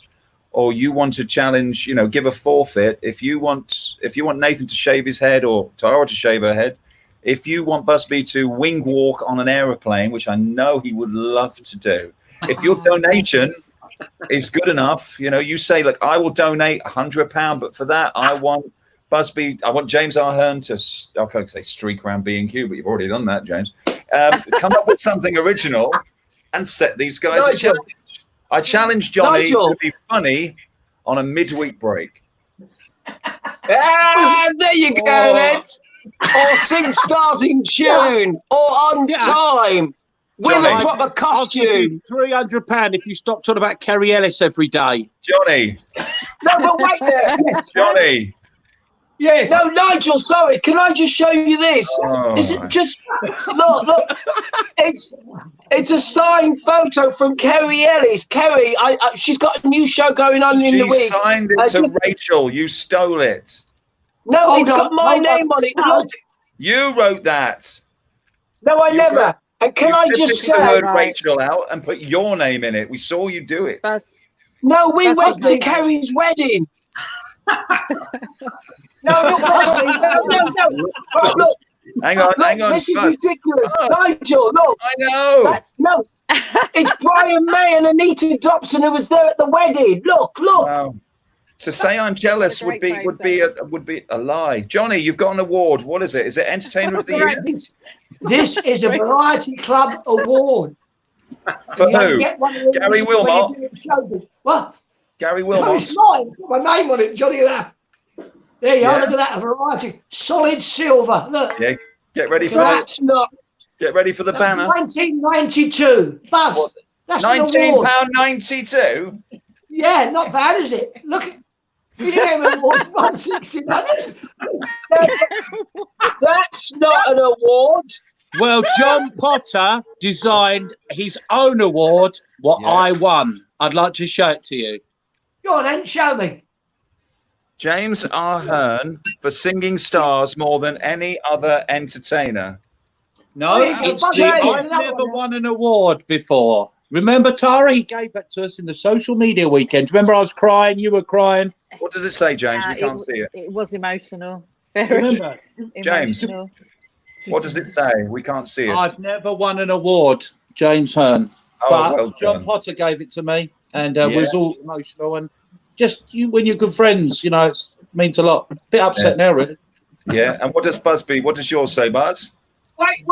or you want to challenge, give a forfeit, if you want Nathan to shave his head or Tara to shave her head, if you want Buzby to wing walk on an aeroplane, which I know he would love to do, if your donation is good enough, you say, look, I will donate £100, but for that I want Buzby, I want James Ahern to, I can't say streak around B&Q, but you've already done that, James. Come up with something original and set these guys a challenge. I challenge Johnny to be funny on a midweek break. There you go, then. Or sing stars in tune, or on time, with Johnny, a proper costume. £300 if you stop talking about Kerry Ellis every day. Johnny. No, but wait there. Johnny. Yeah. No, Nigel, sorry. Can I just show you this? Is it just look? It's a signed photo from Kerry Ellis. Kerry, she's got a new show going on in the week. She signed it to Rachel. You stole it. No, it's got my name on it. Look. You wrote that. No, I never. And can I just say, the word Rachel out and put your name in it? We saw you do it. No, we went to Kerry's wedding. No. Right, look. Hang on. This is ridiculous. Nigel, look. I know. No, it's Brian May and Anita Dobson who was there at the wedding. Look. Wow. To say I'm jealous would be a lie. Johnny, you've got an award. What is it? Is it Entertainer of the Year? This is a Variety Club award. For who? Gary Wilmot? What? Gary No, Wilmot? it's not. It's got my name on it, Johnny Laff. There you are. Look at that, a variety. Solid silver. Look. Yeah. Get ready for Get ready for the banner. 1992. Buzz. What? That's £19.92. Yeah, not bad, is it? Look. You gave an award for 169. That's not an award. Well, John Potter designed his own award, I won. I'd like to show it to you. Go on then, show me. James Ahern for singing stars more than any other entertainer. No, I've never won an award before. Remember, Tara, he gave that to us in the social media weekend. Remember, I was crying, you were crying. What does it say, James? We can't see it. It was emotional. Remember, James, what does it say? We can't see it. I've never won an award, James Hearn. But John Potter gave it to me, and was all emotional. And just when you're good friends, it means a lot. A bit upset now, really. Yeah. And what does yours say, Buzz? Wait.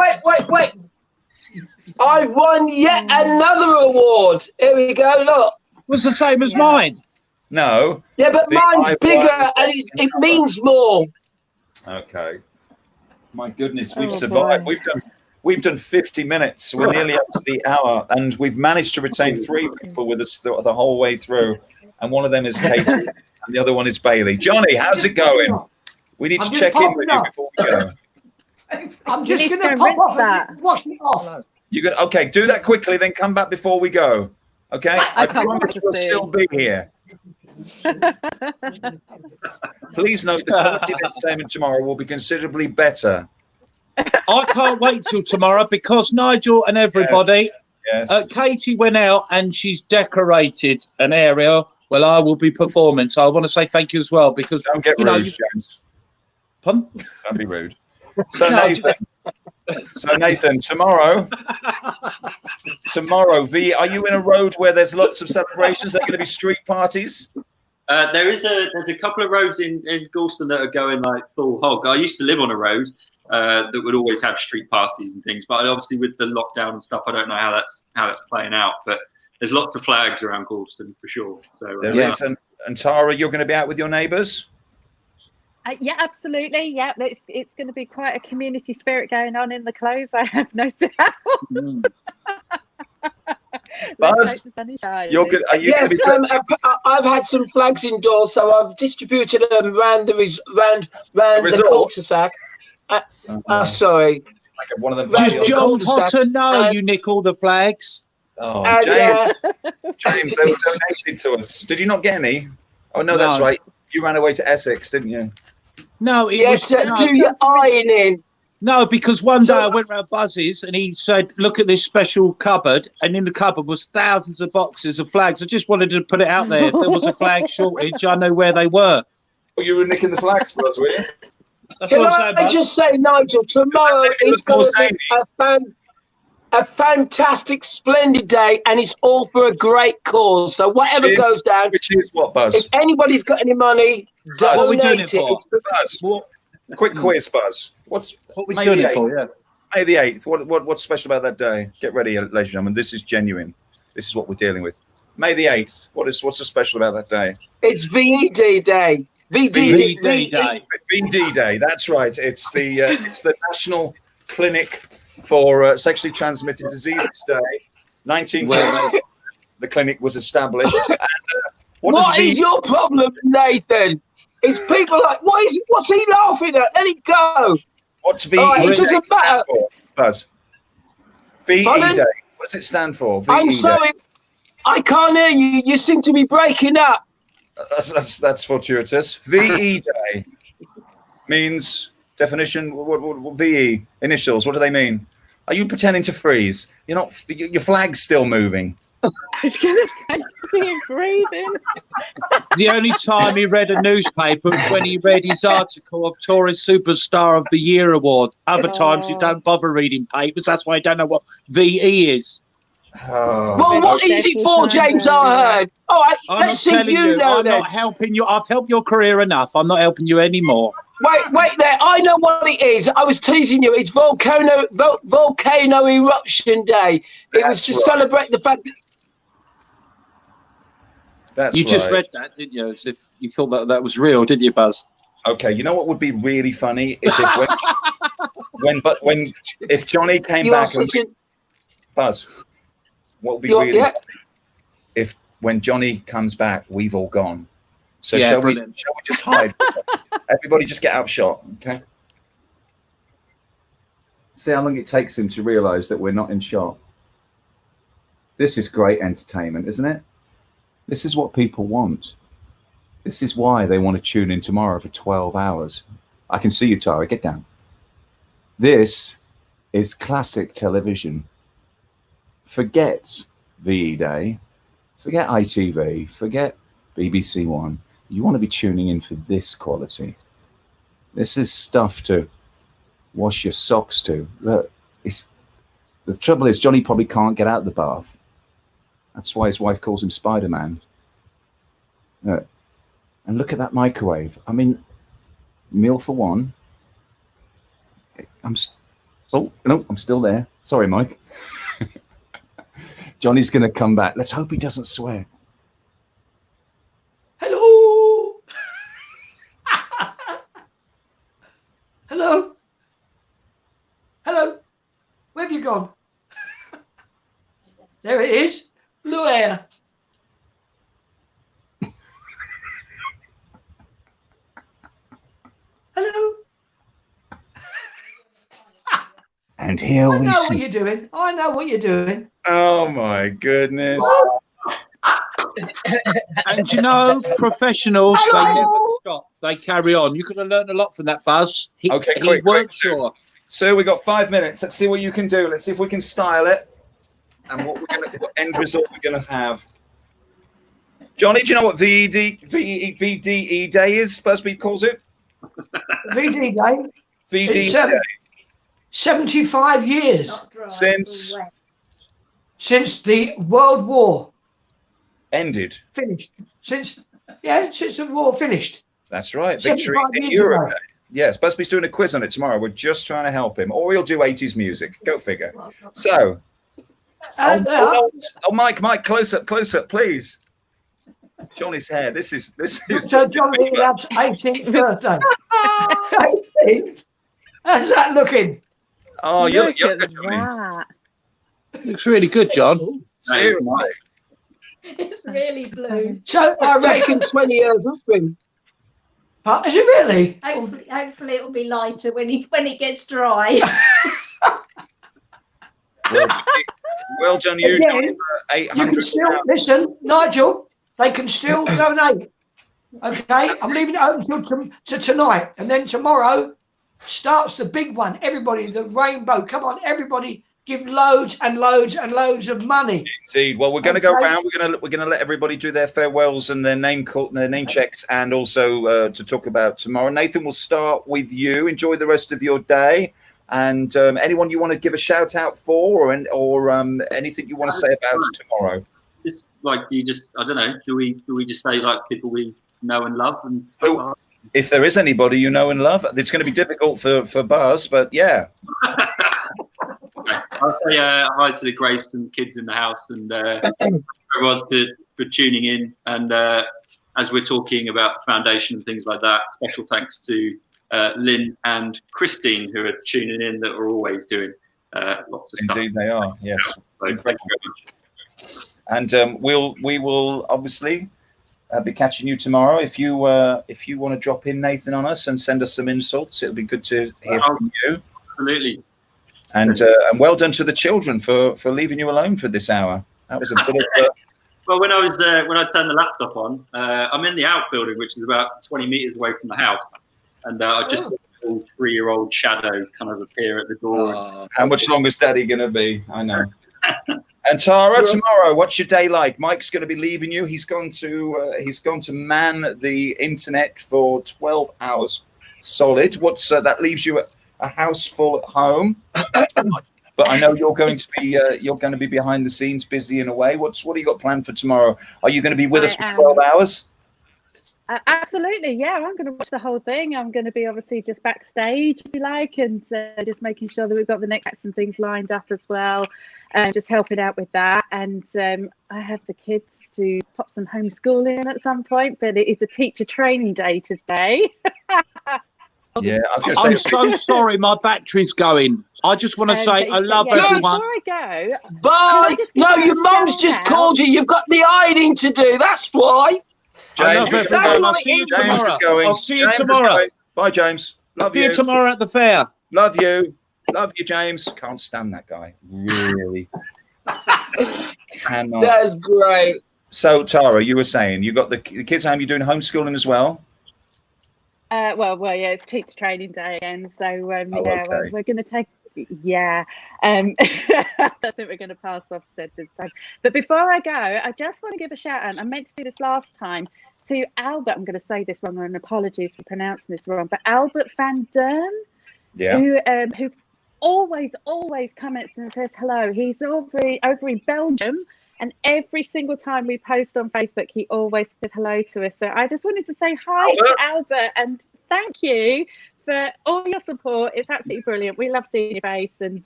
I've won yet another award. Here we go. Look. It was the same as mine. No. Yeah, but mine's bigger and it means more. Okay. My goodness, we've survived. We've done 50 minutes. We're nearly up to the hour, and we've managed to retain 3 people with us the whole way through. And one of them is Katie, and the other one is Bailey. Johnny, how's it going? We need to check in with you before we go. I'm just going to pop off and wash it off. Okay, do that quickly, then come back before we go. Okay? I promise we'll still be here. Please note the quality of entertainment tomorrow will be considerably better. I can't wait till tomorrow because Nigel and everybody, Katie went out and she's decorated an area where I will be performing. So I want to say thank you as well because don't get rude, James. Pardon? Don't be rude. So Nathan, tomorrow, are you in a road where there's lots of celebrations? Are there going to be street parties? There's a couple of roads in Galston that are going like full hog. I used to live on a road that would always have street parties and things, but obviously with the lockdown and stuff, I don't know how that's playing out. But there's lots of flags around Galston for sure. So there is. And Tara, you're going to be out with your neighbours? Yeah, absolutely. Yeah, it's going to be quite a community spirit going on in the close. I have no doubt. Buzz, you're good. Are you yes, I've had some flags indoors, so I've distributed them around the cul-de-sac. Sorry. Like one of them. Does John Potter know you nick all the flags? Oh, James, James, they were donated to us. Did you not get any? Oh no, that's right. You ran away to Essex, didn't you? No, do your ironing. No, because one day I went round Buzzy's and he said, look at this special cupboard. And in the cupboard was thousands of boxes of flags. I just wanted to put it out there. If there was a flag shortage, I know where they were. Well, you were nicking the flags for us, were you? Can I just say, Nigel, tomorrow is going to be a fantastic, splendid day, and it's all for a great cause. So whatever goes down. Which is what, Buzz? If anybody's got any money, Buzz, donate what are we doing it. Buzz, quick quiz, Buzz. What we doing it for? Yeah. May the 8th. What's special about that day? Get ready, ladies and gentlemen. This is genuine. This is what we're dealing with. May the 8th. What's so special about that day? It's VED Day. VD Day. VD Day. That's right. It's the National Clinic for Sexually Transmitted Diseases Day. 1940. The clinic was established. And, what is your problem, Nathan? It's people like, what's he laughing at? Let it go. What's VE It doesn't matter. Buzz. VE Day. What does it stand for? VE I'm sorry. Day. I can't hear you. You seem to be breaking up. That's fortuitous. VE Day means definition. What VE initials? What do they mean? Are you pretending to freeze? You're not. Your flag's still moving. I was going to say, see breathing. The only time he read a newspaper was when he read his article of Tourist Superstar of the Year award. Other times you don't bother reading papers. That's why I don't know what VE is. Well, what is it for, James? I heard. All right, let's see if you know. I'm not helping you. I've helped your career enough. I'm not helping you anymore. Wait there. I know what it is. I was teasing you. It's volcano eruption day. It was to celebrate the fact that you just read that, didn't you? As if you thought that was real, didn't you, Buzz? Okay. You know what would be really funny is if Johnny came back and Buzz. What would be really funny if when Johnny comes back, we've all gone. So shall we just hide? Everybody just get out of shot, okay? See how long it takes him to realise that we're not in shot. This is great entertainment, isn't it? This is what people want. This is why they want to tune in tomorrow for 12 hours. I can see you, Tara. Get down. This is classic television. Forget VE Day. Forget ITV. Forget BBC One. You want to be tuning in for this quality. This is stuff to wash your socks to. Look, the trouble is Johnny probably can't get out of the bath. That's why his wife calls him Spider-Man. And look at that microwave. I mean, meal for one. I'm still there. Sorry, Mike. Johnny's going to come back. Let's hope he doesn't swear. Hello. Hello. Hello. Where have you gone? There it is. Blue air. Hello. And here we see. I know what you're doing. I know what you're doing. Oh my goodness. And you know, professionals, they never stop. They carry on. You could have learned a lot from that, Buzz. Okay, quick. Sure. So we got 5 minutes. Let's see what you can do. Let's see if we can style it. And what end result we're going to have. Johnny, do you know what VDE Day is? Buzby calls it? VD Day? VD Day. 75 years since the World War ended. Finished. Since Yeah, since the war finished. That's right. Victory 75 in years Europe. ago. Yes, Busby's doing a quiz on it tomorrow. We're just trying to help him. Or he'll do 80s music. Go figure. So, Mike, close up, please. Johnny's hair. This is so Johnny Laff's 18th birthday. 18th? How's that looking? Oh, you look Look younger, at Johnny. that. Looks really good, John. Seriously. It's really blue. So I It's reckon. taken 20 years off him. Is it really? Hopefully it'll be lighter when it gets dry. Well done, you, Again, Johnny, for You 800 can still listen, Nigel. They can still donate. Okay, I'm leaving it open till tonight, and then tomorrow starts the big one. Everybody, the rainbow. Come on, everybody, give loads and loads and loads of money. Indeed. Well, we're going to go around. We're going to let everybody do their farewells and their name checks, and also to talk about tomorrow. Nathan, we'll start with you. Enjoy the rest of your day, and anyone you want to give a shout out for, or anything you want to say about tomorrow. Just like I don't know. Do we just say like people we know and love and stuff like that? If there is anybody you know and love, it's going to be difficult for Buzz, but yeah. I'll say hi to the Greyston kids in the house and everyone for tuning in. And as we're talking about the foundation and things like that, special thanks to Lynn and Christine who are tuning in, that are always doing lots of stuff. Indeed, they are. Yes. So thank you very much. And we will obviously be catching you tomorrow. If you want to drop in, Nathan, on us and send us some insults, it'll be good to hear from you. Absolutely. And well done to the children for leaving you alone for this hour. That was a bit of Well, when I turned the laptop on, I'm in the outbuilding, which is about 20 meters away from the house, and I just saw a little 3-year-old shadow kind of appear at the door. How much longer is Daddy going to be? I know. And Tara, tomorrow, what's your day like? Mike's going to be leaving you. He's gone to man the internet for 12 hours solid. What's that leaves you at a house full at home? But I know you're going to be behind the scenes, busy in a way. What do you got planned for tomorrow? Are you going to be with us for 12 hours? Absolutely, yeah. I'm going to watch the whole thing. I'm going to be obviously just backstage, if you like, and just making sure that we've got the next acts and things lined up as well, just helping out with that. And I have the kids to pop some homeschooling at some point, but it is a teacher training day today. Yeah, I'm so sorry, my battery's going. I just want to say I love everyone. Before I go, Bye. No, your mum's just called you. You've got the ironing to do. That's why. I love everyone. I'll see you tomorrow. I'll see you tomorrow. Bye, James. Love you. See you tomorrow at the fair. Love you. Love you, James. Can't stand that guy. Really. Cannot. That's great. So, Tara, you were saying you got the kids home. You're doing homeschooling as well? Well, yeah, it's teacher training day again. So, okay. we're going to take. Yeah, I think we're going to pass off this time. But before I go, I just want to give a shout out. I meant to do this last time to Albert. I'm going to say this wrong, and apologies for pronouncing this wrong. But Albert Van Dern, who always comments and says hello. He's over in Belgium, and every single time we post on Facebook, he always says hello to us. So I just wanted to say hi to Albert and thank you for all your support. It's absolutely brilliant. We love seeing your face and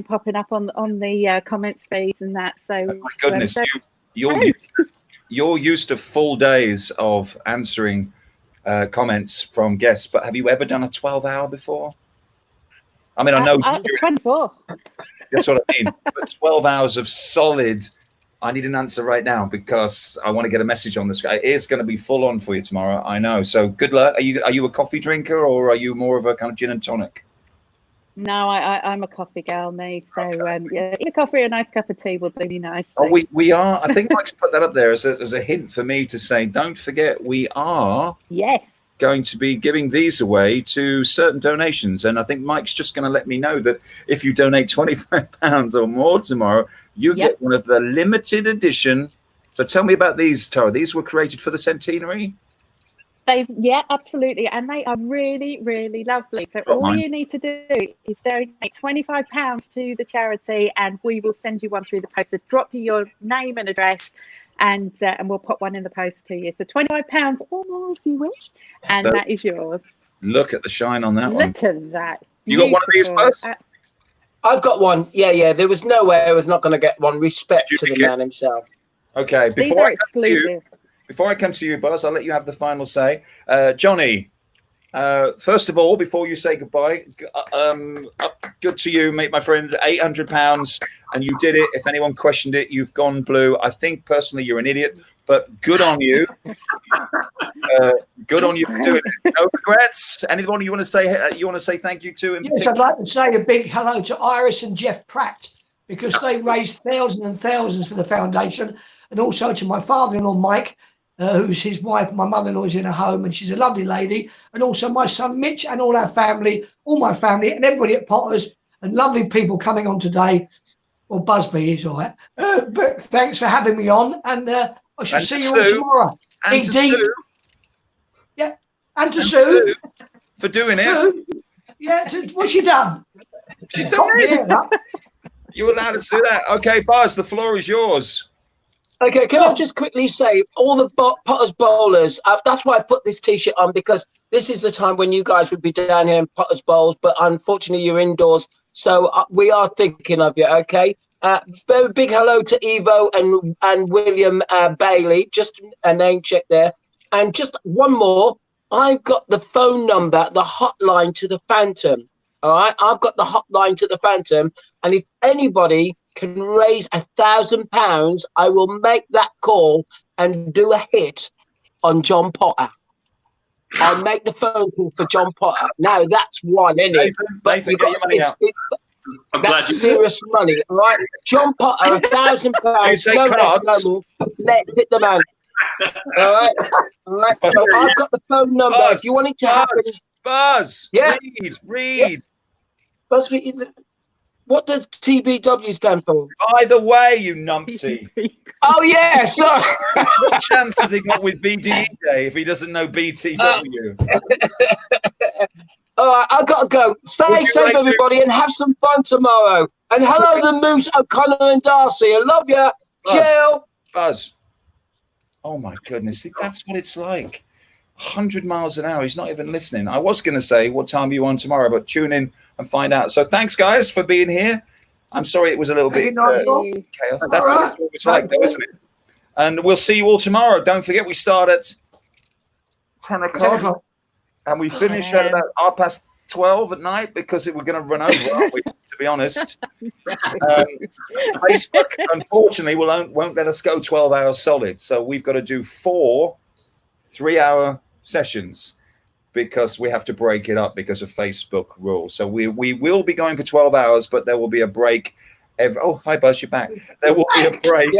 popping up on the comments feeds and that. So oh my goodness, you're used to full days of answering comments from guests, but have you ever done a 12-hour before? I mean, I know 24. That's what I mean. But 12 hours of solid. I need an answer right now because I want to get a message on this. It is going to be full on for you tomorrow. I know. So good luck. Are you a coffee drinker or are you more of a kind of gin and tonic? No, I'm a coffee girl, me. So yeah, a coffee, a nice cup of tea will do me nice. Oh, we are. I think Mike's put that up there as a hint for me to say, don't forget, we are. Yes. Going to be giving these away to certain donations, and I think Mike's just going to let me know that if you donate £25 or more tomorrow, you get one of the limited edition. So tell me about these, Tara. These were created for the centenary. Absolutely, and they are really, really lovely. So all you need to do is donate £25 to the charity, and we will send you one through the post. So drop your name and address. and we'll pop one in the post to you. So £25 or more if you wish, and So, that is yours. Look at the shine on that one. Look at that. You got one of these first? I've got one. Yeah. There was no way I was not going to get one. Respect to the man himself. Okay, These are exclusive. before I come to you, Buzz, I'll let you have the final say. Johnny, first of all, before you say goodbye, good to you, mate, my friend. £800, and you did it. If anyone questioned it, you've gone blue. I think personally you're an idiot, but good on you. Good on you for doing it. No regrets. Anyone you want to say? You want to say thank you to? Yes, I'd like to say a big hello to Iris and Jeff Pratt, because they raised thousands and thousands for the foundation, and also to my father-in-law Mike, who's his wife. My mother-in-law is in a home, and she's a lovely lady, and also my son Mitch and all our family, all my family, and everybody at Potters, and lovely people coming on today. Well, Buzby is all right, but thanks for having me on, and I shall see you all tomorrow. And to Sue. Yeah, and to Sue for doing it. Yeah, what's she done? She's done this. You're allowed to do that. Okay, Buzz, the floor is yours. Okay, can I just quickly say, all the Potters bowlers, that's why I put this T-shirt on, because this is the time when you guys would be down here in Potters Bowls, but unfortunately you're indoors. So we are thinking of you, okay? Very big hello to Evo and William Bailey, just a name check there. And just one more, I've got the phone number, the hotline to the Phantom. All right, I've got the hotline to the Phantom, and if anybody can raise £1,000, I will make that call and do a hit on John Potter. I'll make the phone call for John Potter. Now that's one, isn't it? But Nathan, get your money out. That's serious money, all right? John Potter, £1,000. No less, no more. Let's hit the man. All right. So I've got the phone number. Buzz, if you want it to happen, Buzz. Yeah. Read. Yeah. Buzby, is it? What does TBW stand for? By the way, you numpty. Oh yeah, sorry. What chance has he got with BDE Day if he doesn't know BTW? All right, I've got to go. Stay safe, everybody, and have some fun tomorrow. And hello, the Moose, O'Connor, and Darcy. I love you. Chill. Buzz. Oh my goodness, see, that's what it's like. 100 miles an hour. He's not even listening. I was going to say, what time are you on tomorrow? But tune in and find out. So thanks, guys, for being here. I'm sorry it was a little bit chaos. That's what it's like, though, isn't it? And we'll see you all tomorrow. Don't forget, we start at 10 o'clock. And we finish at about 12:30 at night because we're going to run over, aren't we? To be honest, Facebook unfortunately won't let us go 12 hours solid. So we've got to do 4 3-hour sessions because we have to break it up because of Facebook rules. So we will be going for 12 hours, but there will be a break every. Oh, hi Buzz, you're back. There will be a break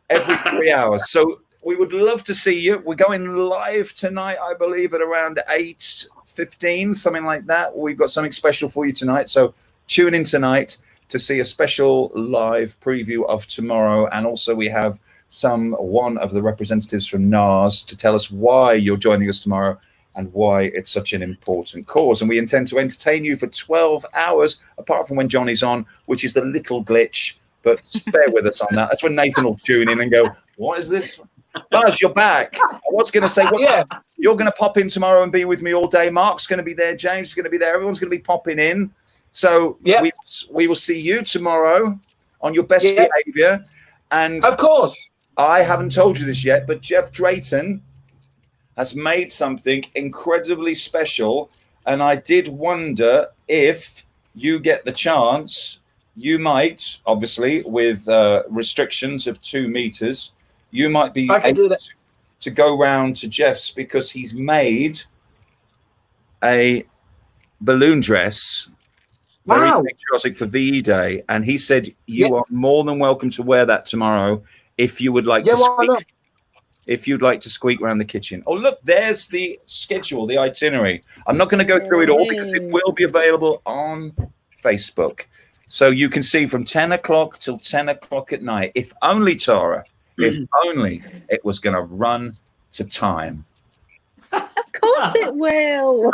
every 3 hours. So we would love to see you. We're going live tonight, I believe, at around 8:15, something like that. We've got something special for you tonight. So tune in tonight to see a special live preview of tomorrow. And also we have one of the representatives from NARS to tell us why you're joining us tomorrow and why it's such an important cause. And we intend to entertain you for 12 hours, apart from when Johnny's on, which is the little glitch. But bear with us on that. That's when Nathan will tune in and go, what is this? Buzz, you're back. I was going to say, you're going to pop in tomorrow and be with me all day. Mark's going to be there. James is going to be there. Everyone's going to be popping in. So we will see you tomorrow on your best behavior. And of course, I haven't told you this yet, but Jeff Drayton has made something incredibly special. And I did wonder if you get the chance, you might, obviously, with restrictions of 2 meters, you might be able to go round to Jeff's because he's made a balloon dress. Very patriotic for VE Day. And he said you are more than welcome to wear that tomorrow if you would like to squeak. If you'd like to squeak around the kitchen. Oh, look, there's the schedule, the itinerary. I'm not going to go through it all because it will be available on Facebook. So you can see from 10 o'clock till 10 o'clock at night. If only, Tara, if only it was going to run to time. Of course it will.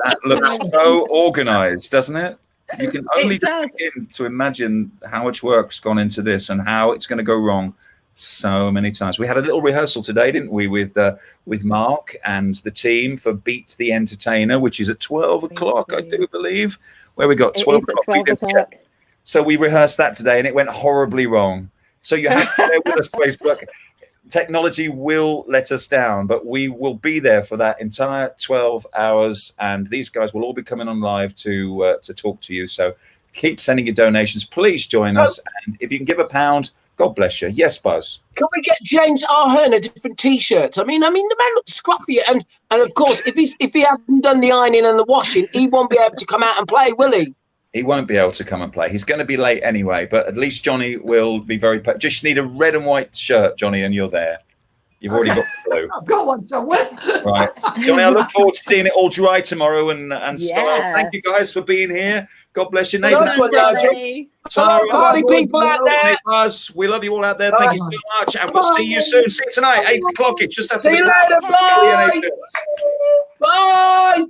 That looks so organized, doesn't it? You can only just begin to imagine how much work's gone into this and how it's going to go wrong. So many times. We had a little rehearsal today, didn't we, with Mark and the team for Beat the Entertainer, which is at 12 o'clock, I do believe, where we got 12 o'clock. So we rehearsed that today, and it went horribly wrong. So you have to bear with us, Facebook. Technology will let us down, but we will be there for that entire 12 hours, and these guys will all be coming on live to talk to you. So keep sending your donations. Please join us, and if you can give £1, God bless you. Yes, Buzz. Can we get James Ahern a different T-shirt? I mean, the man looks scruffy, and of course, if he hasn't done the ironing and the washing, he won't be able to come out and play, will he? He won't be able to come and play. He's going to be late anyway, but at least Johnny will be very. Just need a red and white shirt, Johnny, and you're there. You've already got the blue. I've got one somewhere. Right, Johnny. I look forward to seeing it all dry tomorrow and style. Thank you guys for being here. God bless you, Nathan. Nice one, Nigel. Party people out there. Buzz, we love you all out there. Thank you so much, and we'll see you soon. See you tonight, 8 o'clock. It's just after. See you later. Bye. Bye.